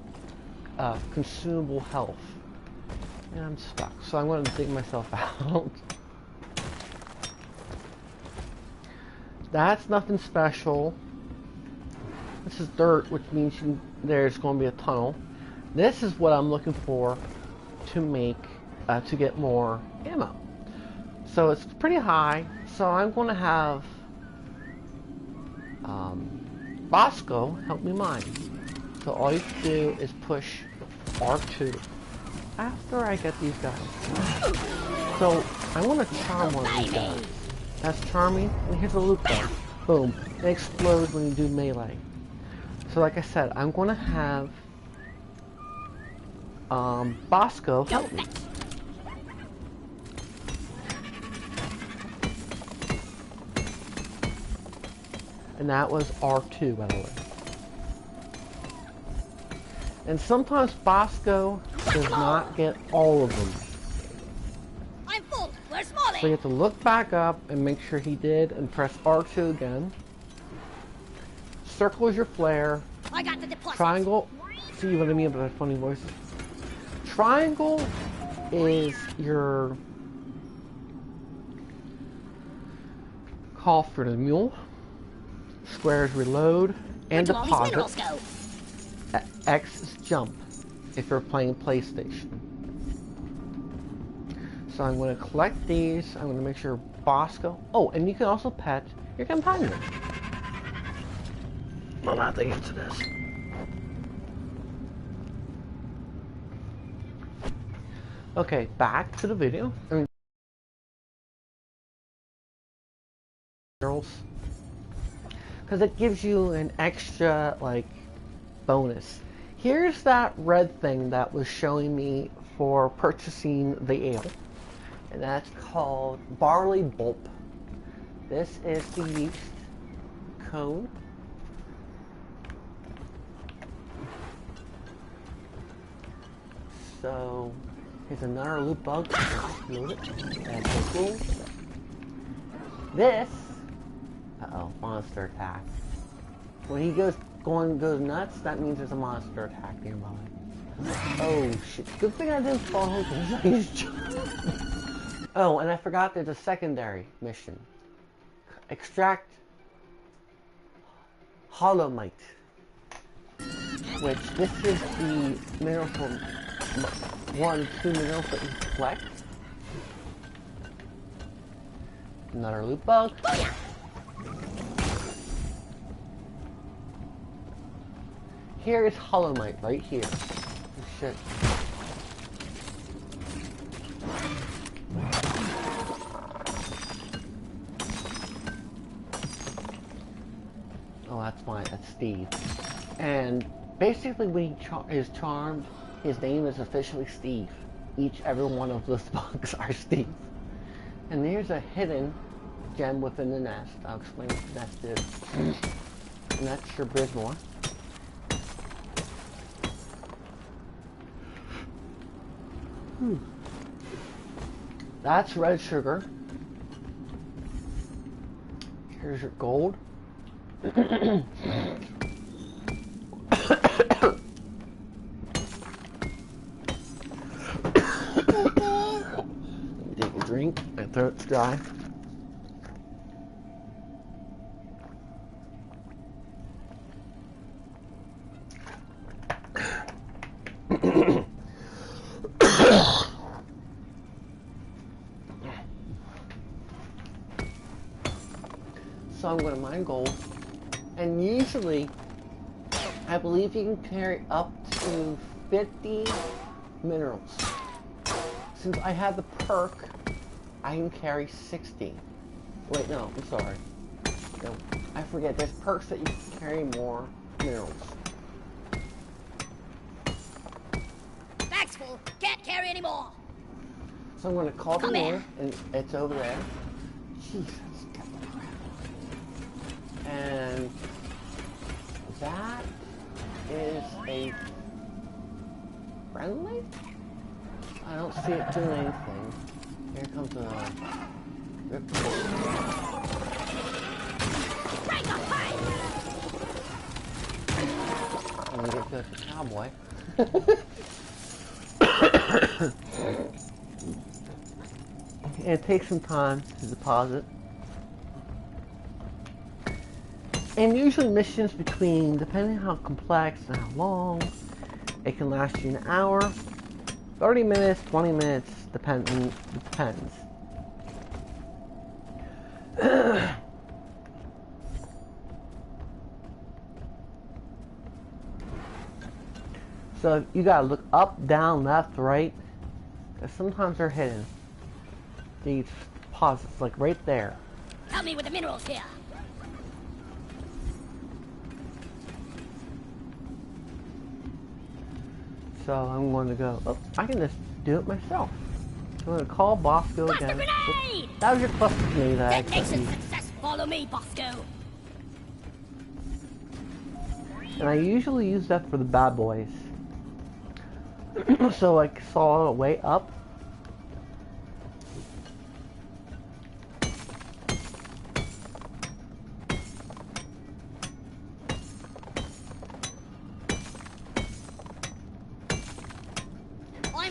Consumable health. And I'm stuck, so I'm going to dig myself out. That's nothing special. This is dirt, which means there's going to be a tunnel. This is what I'm looking for to make, to get more ammo. So it's pretty high, so I'm going to have Bosco help me mine. So all you have to do is push R2 after I get these guys. So I want to charm one of these guys. That's charming, and here's a loop gun. Boom. It explodes when you do melee. So like I said, I'm going to have Bosco help me. And that was R2, by the way. And sometimes Bosco does not get all of them. I'm full. Where's Molly? So you have to look back up and make sure he did, and press R2 again. Circle is your flare. I got the deposit. Triangle. See what I mean by that funny voice? Triangle is your call for the mule. Square is reload and deposit. X is jump if you're playing PlayStation. So I'm going to collect these. I'm going to make sure Bosco. Oh, and you can also pet your companion. I'm not thinking to this. Okay, back to the video. Because it gives you an extra, like, bonus. Here's that red thing that was showing me for purchasing the ale. And that's called Barley Bulb. This is the yeast cone. So, here's another loot bug. Load it. And cool. This, monster attack. When he goes nuts, that means there's a monster attack nearby. Oh shit! Good thing I didn't fall into. Oh, and I forgot there's a secondary mission. Extract Holomite, which this is the mineral from 1, 2 minerals that you collect. Another loot bug. Here is Holomite right here. Oh, shit. Oh, that's Steve. And basically when he is charmed, his name is officially Steve. Every one of those bugs are Steve. And there's a hidden gem within the nest. I'll explain what the nest is. And that's your Brismore. That's red sugar. Here's your gold. Take a drink. My throat's dry. So I'm going to mine gold, and usually I believe you can carry up to 50 minerals. Since I have the perk, I can carry 60. Wait, no, I'm sorry. No, I forget. There's perks that you can carry more minerals. Bag's full. Can't carry anymore. So I'm going to call the door, and it's over there. Jesus. And that is a friendly? I don't see it doing anything. Here comes a ripcord. I'm gonna get good for cowboy. And it takes some time to deposit. And usually missions between, depending on how complex and how long, it can last you an hour, 30 minutes, 20 minutes, it depends. So you gotta look up, down, left, right, because sometimes they're hidden. These deposits, like right there. Help me with the minerals here. So I'm going to go, oh, I can just do it myself. I'm going to call Bosco again. Grenade! That was your cluster grenade that I Detonation success. Follow me, Bosco. And I usually use that for the bad boys. So I saw a way up.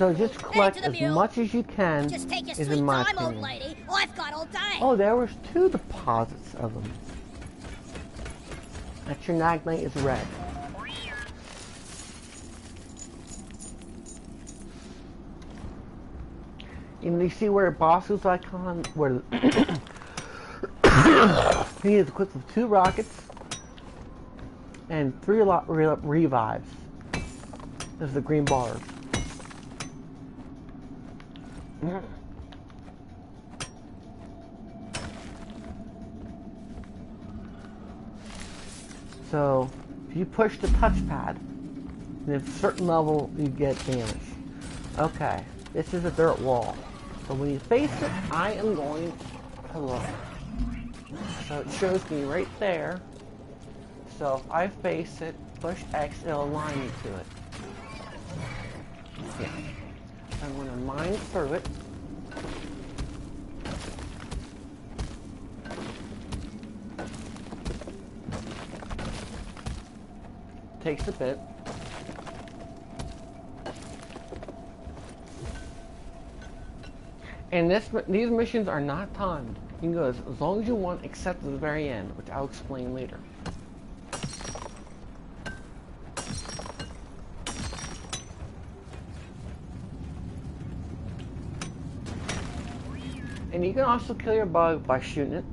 So just collect Head to as the mule. much as you can. Just take your is sweet in my time, old opinion. lady. I've got all day. Oh, there was 2 deposits of them. That your Nagnite is red. And you see where a boss's icon, where he is equipped with 2 rockets and 3 revives. There's the green bars. So, if you push the touchpad, and at a certain level, you get damage. Okay, this is a dirt wall. So when you face it, I am going to look. So it shows me right there. So if I face it, push X, it'll align me to it. Yeah. I'm going to mine through it. Takes a bit. And these missions are not timed. You can go as long as you want, except at the very end, which I'll explain later. And you can also kill your bug by shooting it.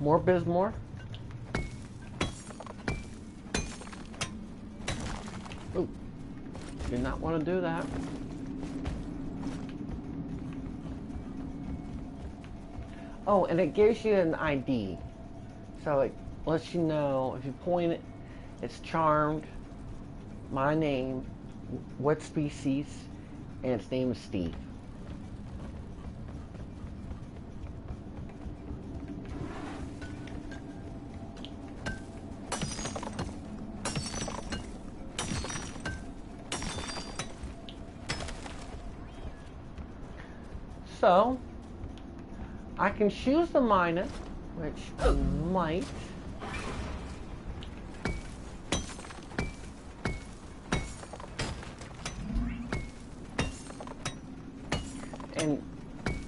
More Bismore. Ooh, do not want to do that. Oh, and it gives you an ID. So it lets you know, if you point it, it's charmed, my name, what species, and its name is Steve. So, I can choose to mine it, which I might. And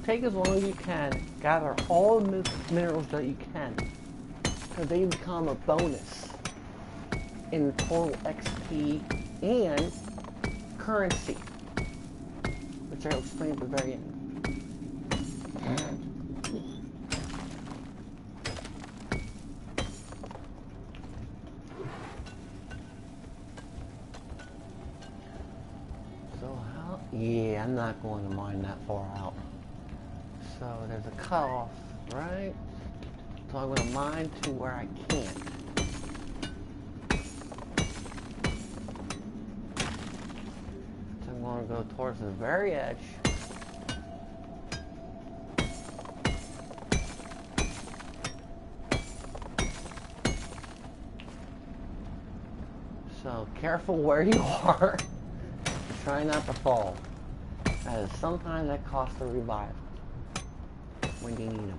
take as long as you can, gather all the minerals that you can, so they become a bonus in total XP and currency, which I'll explain at the very end. Yeah, I'm not going to mine that far out. So there's a cutoff, right? So I'm going to mine to where I can't. So I'm going to go towards the very edge. So careful where you are. Try not to fall, as sometimes that costs a revive when you need them.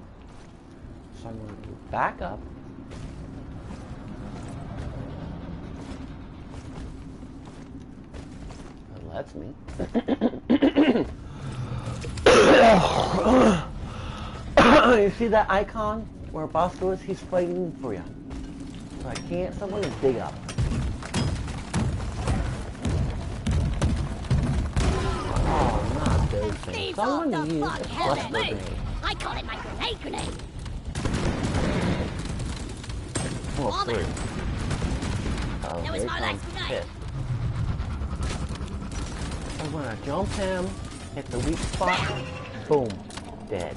So I'm going to back up. That lets me. You see that icon where Bosco is? He's fighting for you. So I can't, so I'm going to dig up. Thieves off the fuck helmet me! I call it my grenade. Oh, There oh, was my last grenade. I'm gonna jump him, hit the weak spot, boom, dead.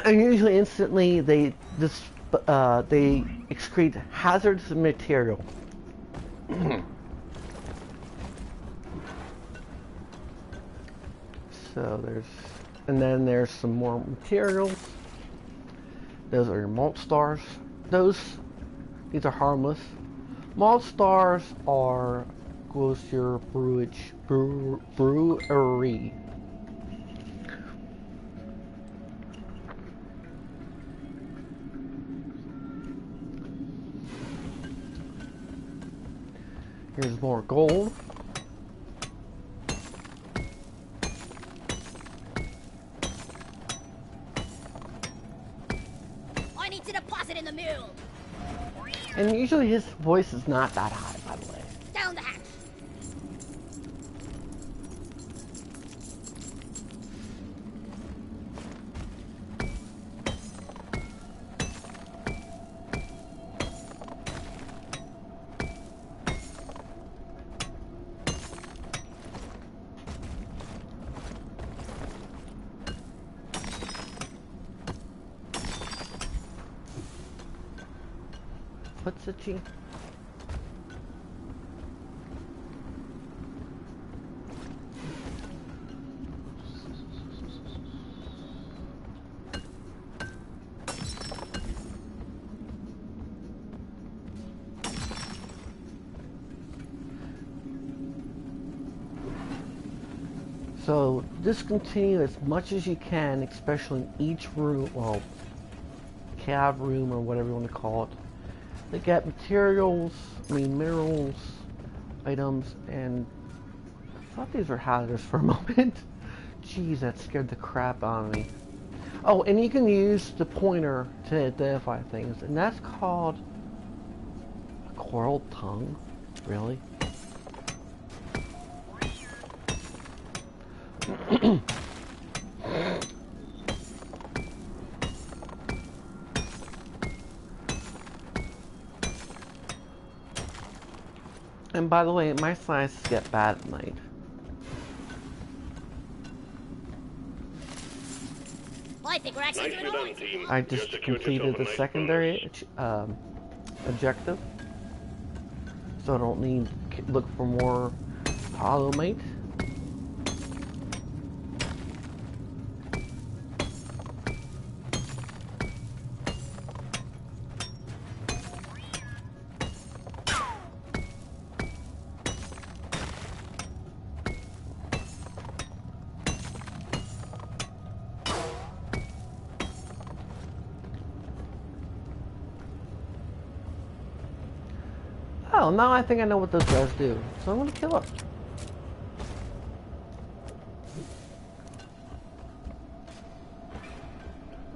And usually instantly they excrete hazardous material. So then there's some more materials. Those are your malt stars. These are harmless. Malt stars goes to your brewery. Here's more gold. I need to deposit in the mule. And usually his voice is not that high, by the way. Down the hatch. What's it, G? So discontinue as much as you can, especially in each room, well, cab room or whatever you want to call it. They get minerals, items, and I thought these were hazardous for a moment. Jeez, that scared the crap out of me. Oh, and you can use the pointer to identify things, and that's called a coral tongue. Really? And by the way, my sciences get bad at night. I think we're actually doing all right. team. I just completed the secondary objective, so I don't need to look for more holomate. Oh, now I think I know what those guys do, so I'm gonna kill them.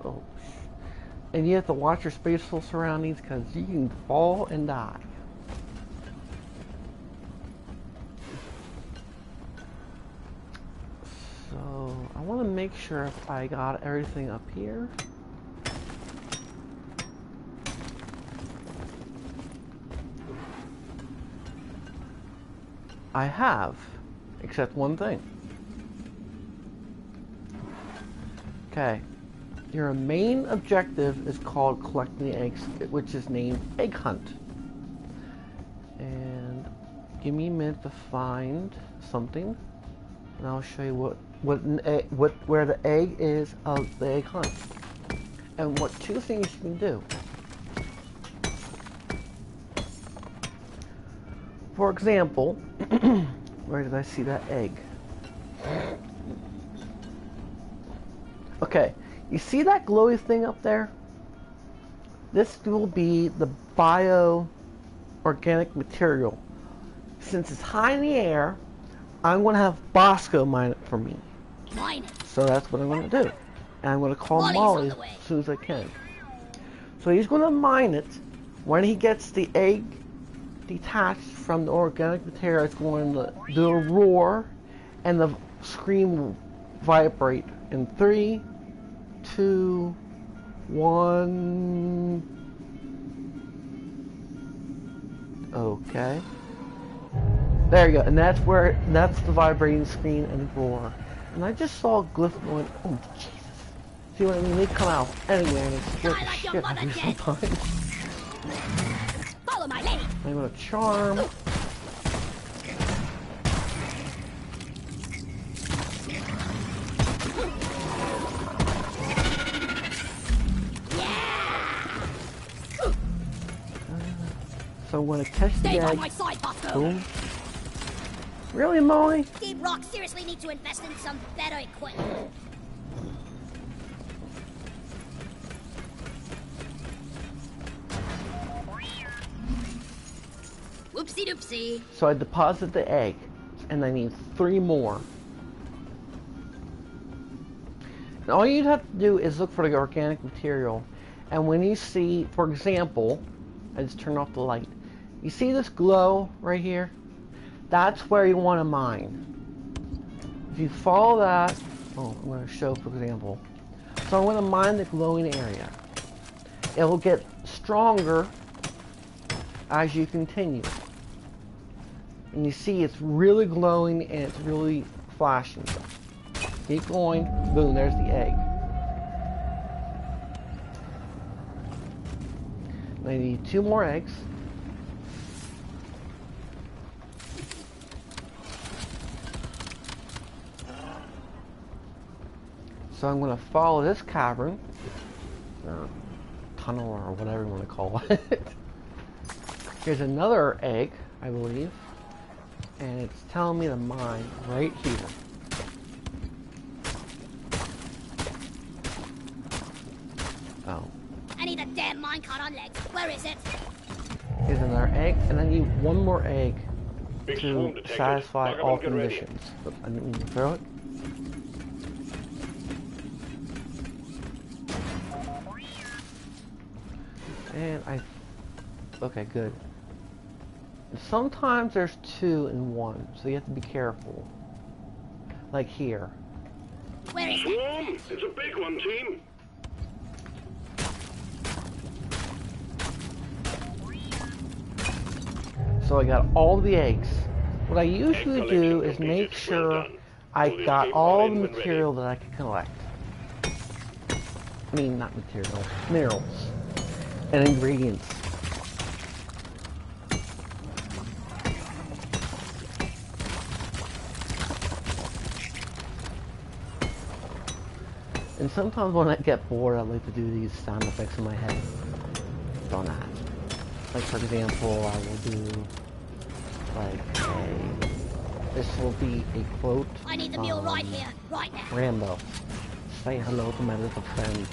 Oh, and you have to watch your spatial surroundings because you can fall and die. So I want to make sure if I got everything up here. I have, except one thing. Okay, your main objective is called collecting the eggs, which is named Egg Hunt. And give me a minute to find something, and I'll show you where the egg is of the Egg Hunt, and what two things you can do. For example, where did I see that egg? Okay, you see that glowy thing up there? This will be the bio-organic material. Since it's high in the air, I'm going to have Bosco mine it for me. Mine it. So that's what I'm going to do. And I'm going to call Molly as soon as I can. So he's going to mine it. When he gets the egg detached from the organic material, it's going to do a roar, and the screen will vibrate in 3, 2, 1. Okay. There you go, and that's the vibrating screen and roar. And I just saw a glyph going. Oh Jesus! See what I mean? They come out anyway, and it's scared the shit out of me sometimes. Follow my lead. I'm gonna charm. So I'm gonna catch the Stay egg. on my side, Bosco. Boom. Really, Molly? Deep Rock seriously need to invest in some better equipment. Oopsie doopsie. So I deposit the egg, and I need 3 more. And all you'd have to do is look for the organic material, and when you see, for example, I just turned off the light. You see this glow right here? That's where you want to mine. If you follow that, oh, I'm going to show, for example. So I'm going to mine the glowing area. It will get stronger as you continue. And you see it's really glowing and it's really flashing. Keep going, boom, there's the egg. I need 2 more eggs. So I'm going to follow this cavern, or tunnel, or whatever you want to call it. Here's another egg, I believe, and it's telling me to mine right here. Oh. I need a damn minecart on legs. Where is it? Here's another egg, and I need 1 more egg Big to swarm detected. satisfy Lock up all and get ready. conditions. But I didn't mean to throw it. And okay, good. Sometimes there's 2 in 1, so you have to be careful. Like here. Where is it? Swarm! It's a big one, team! So I got all the eggs. What I usually Egg do collection is make complete. Well sure done. I All the got escape all pod the in when material that I could collect. I mean, not material, minerals and ingredients. And sometimes when I get bored, I like to do these sound effects in my head. Don't ask. Like, for example, I will do like this will be a quote. I need the mule right here, right now. Rambo. Say hello to my little friend.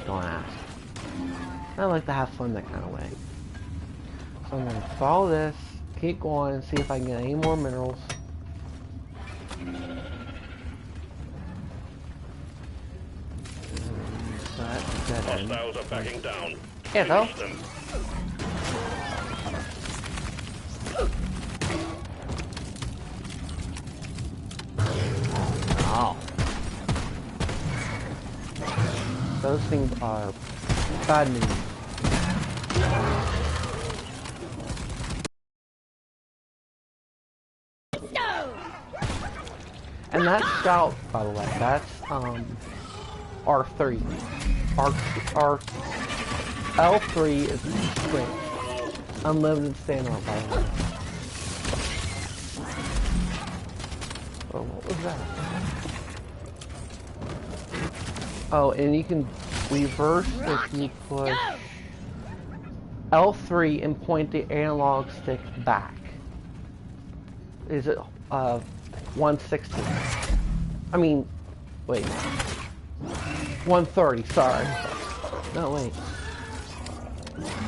Don't ask. I like to have fun that kind of way. So I'm going to follow this, keep going, and see if I can get any more minerals. Hostiles are backing down. Yeah, though. Finish them. Oh. Those things are bad news. No! And that's scout, by the way. That's R3. R L3 is strength. Unlimited stamina, by the way. Oh, what was that? Oh, and you can reverse if you push L3 and point the analog stick back. Is it 160? I mean, wait. 130, sorry. No, wait.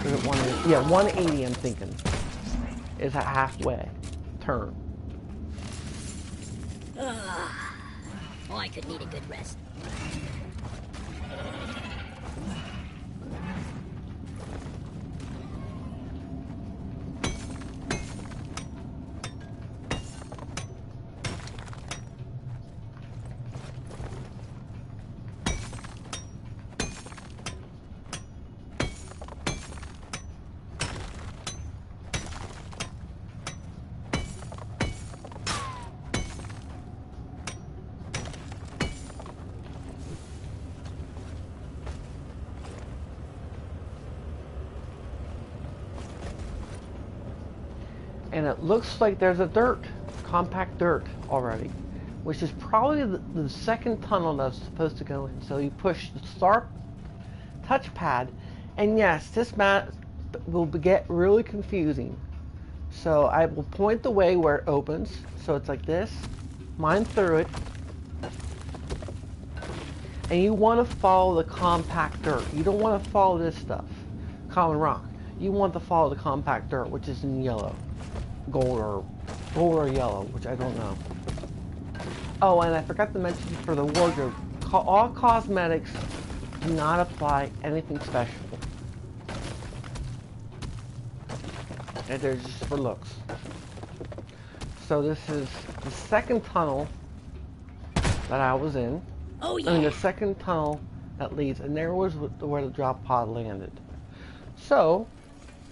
Is it 180? Yeah, 180 I'm thinking. Is a halfway turn. I could need a good rest. And it looks like there's a compact dirt already, which is probably the second tunnel that's supposed to go in. So you push the start touchpad, and yes, this map will get really confusing. So I will point the way where it opens. So it's like this, mine through it, and you want to follow the compact dirt. You don't want to follow this stuff, common rock. you want to follow the compact dirt, which is in yellow. Gold or yellow, which I don't know. Oh, and I forgot to mention for the wardrobe, all cosmetics do not apply anything special. And they're just for looks. So this is the second tunnel that I was in. Oh yeah. I mean, the second tunnel that leads, and there was where the drop pod landed. So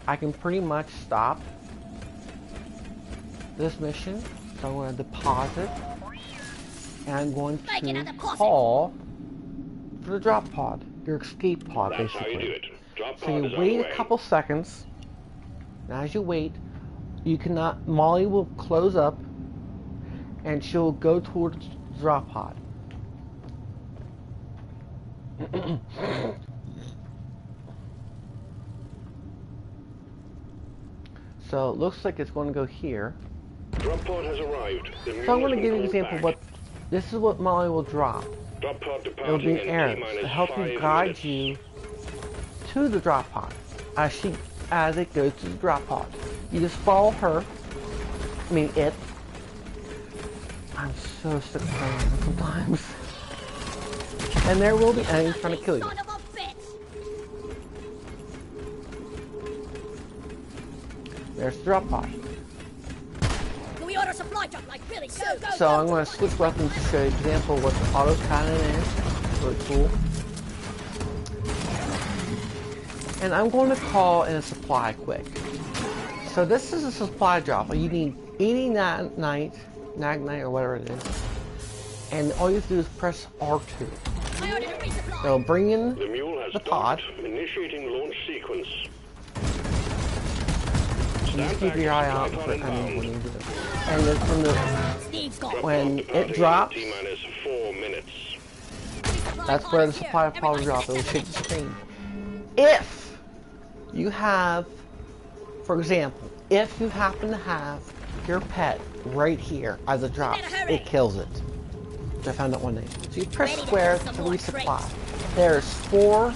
I can pretty much stop this mission. So I'm going to deposit, and I'm going to call for the drop pod, your escape pod, That's how you do basically. it. Drop So pod you is on wait the a way. couple seconds, and as you wait, you cannot. Molly will close up, and she'll go towards the drop pod. So it looks like it's going to go here. Drop pod has arrived. The So I'm mule going to has give you been an called example. back. What this is what Molly will drop. Drop pod It'll departing be in arrows T-minus to help 5 you guide minutes. you to the drop pod as it goes to the drop pod. You just follow her. I mean it. I'm so sick of playing it sometimes. And there will be enemies trying to kill you. Son of a bitch. There's the drop pod. Can we order supply truck like really? Go, go, So go. I'm going to switch weapons to show you an example of what the auto cannon is. Really cool. And I'm going to call in a supply quick. So this is a supply drop. You need 80 nagnite or whatever it is. And all you have to do is press R2. I ordered a resupply. It'll bring in The mule has the pod. stopped. Initiating launch sequence. You just keep your eye out for enemies when you do it. And then from the Steve's gone. when Drop pod it departing in drops, T-minus 4 minutes. that's where the supply pod will drop. It will shake the screen. If you have, for example, if you happen to have your pet right here as a drop, it kills it. Which I found out one day. So you press square to resupply. There's 4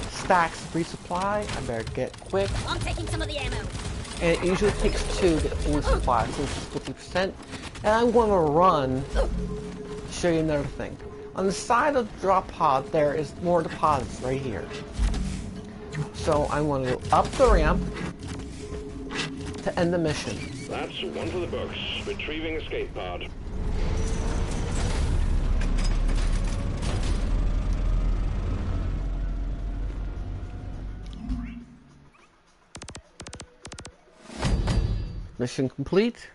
stacks of resupply. I better get quick. I'm taking some of the ammo. And it usually takes 2 to get full supply, so it's 50%. And I'm going to run to show you another thing. On the side of the drop pod, there is more deposits right here. So I'm going to go up the ramp to end the mission. That's one for the books. Retrieving escape pod. Mission complete.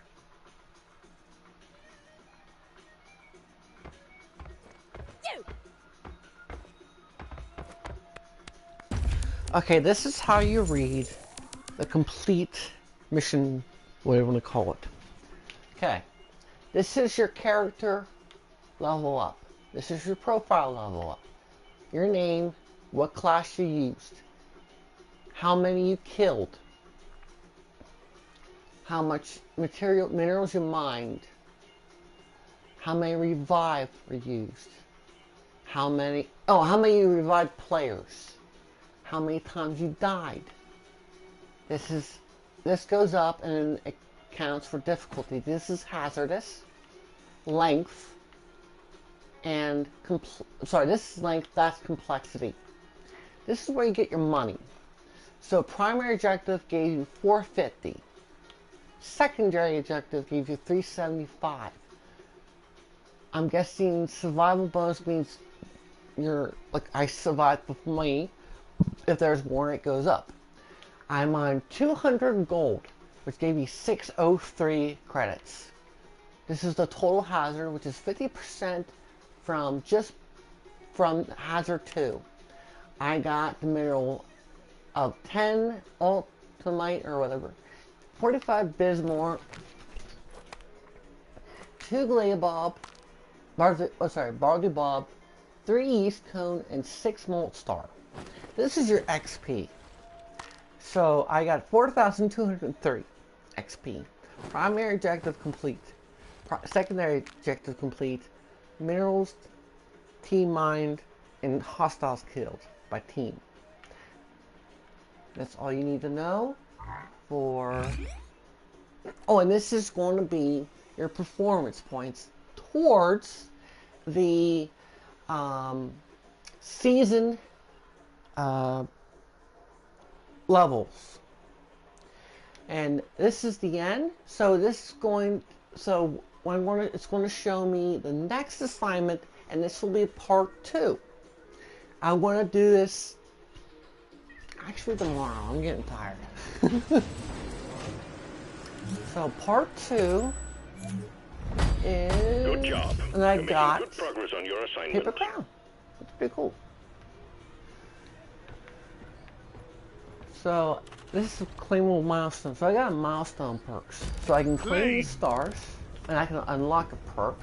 You. Okay, this is how you read the complete mission, whatever you want to call it. Okay, this is your character level up. This is your profile level up. Your name, what class you used, how many you killed, how much minerals you mined, how many revived were used, how many you revived players, how many times you died. This goes up and it counts for difficulty. This is hazardous, length, and this is length, that's complexity. This is where you get your money. So primary objective gave you 450. Secondary objective gave you 375. I'm guessing survival bonus means you're like I survived with me. If there's more, it goes up. I'm on 200 gold, which gave me 603 credits. This is the total hazard, which is 50% from hazard 2. I got the mineral of 10 ultimate or whatever, 45 bismore, 2 glabob, barley bob, 3 yeast cone, and 6 malt star. This is your XP. So I got 4,230 XP. Primary objective complete. Secondary objective complete. Minerals, team mined, and hostiles killed by team. That's all you need to know for... Oh, and this is going to be your performance points towards the season levels. And this is the end. So this is going... So what it's going to show me the next assignment, and this will be part 2. I'm going to do this actually tomorrow. I'm getting tired. So part 2 is... Good job. And I You're making got good progress on your paper assignment. crown. It's pretty cool. So this is claimable milestone. So I got milestone perks. So I can claim these stars, and I can unlock a perk,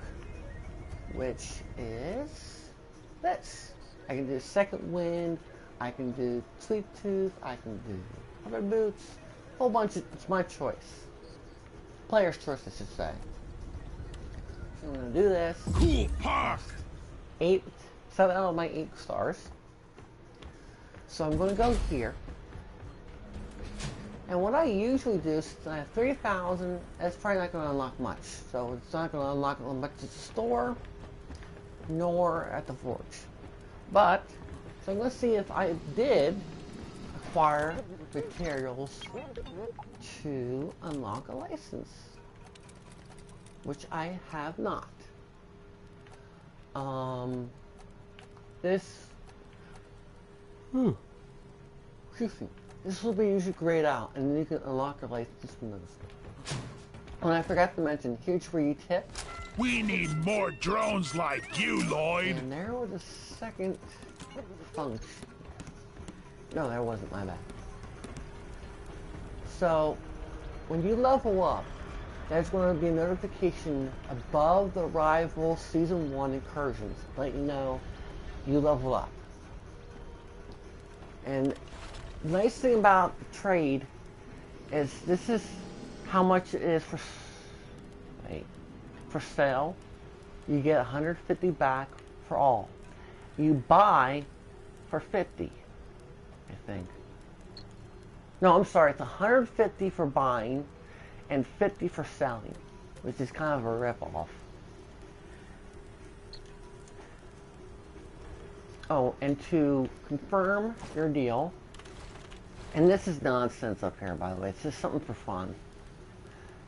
which is this. I can do second wind. I can do sweet tooth. I can do rubber boots. A whole bunch of... It's my choice. Player's choice, I should say. So I'm gonna do this. Cool park. 7 out of my 8 stars. So I'm going to go here. And what I usually do is I have 3,000. That's probably not going to unlock much. So it's not going to unlock much at the store, nor at the forge. But, so I'm going to see if I did acquire materials to unlock a license, which I have not. Excuse me. This will be usually grayed out, and then you can unlock your license from this. And I forgot to mention, here's where you tip. We need more drones like you, Lloyd. And there was a second function. No, there wasn't, my bad. So, when you level up, there's going to be a notification above the rival Season 1 incursions, let you know you level up. And the nice thing about the trade is this is how much it is for sale. You get 150 back for all. You buy for 50, I think. No, I'm sorry, it's 150 for buying and 50 for selling, which is kind of a rip-off. Oh, and to confirm your deal, and this is nonsense up here, by the way, it's just something for fun.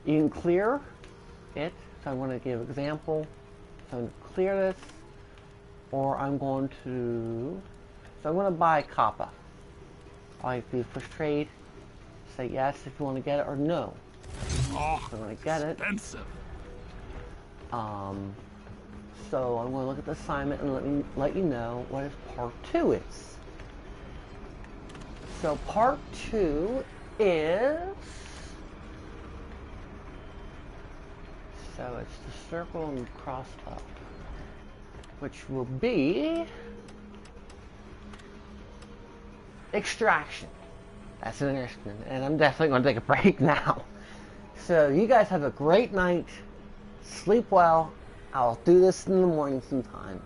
You can clear it, so I'm going to give an example. So I'm going to clear this, or I'm going to buy Kappa. All you have to do first trade, say yes if you want to get it, or no. Oh, I'm going to get it. expensive. So I'm going to look at the assignment and let you know what part 2 is. So part 2 is... So it's the circle and cross up, which will be extraction. That's interesting, and I'm definitely going to take a break now. So you guys have a great night. Sleep well. I'll do this in the morning sometime.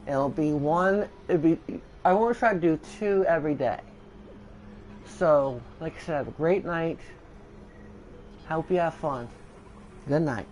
I want to try to do 2 every day. So, like I said, have a great night. Hope you have fun. Good night.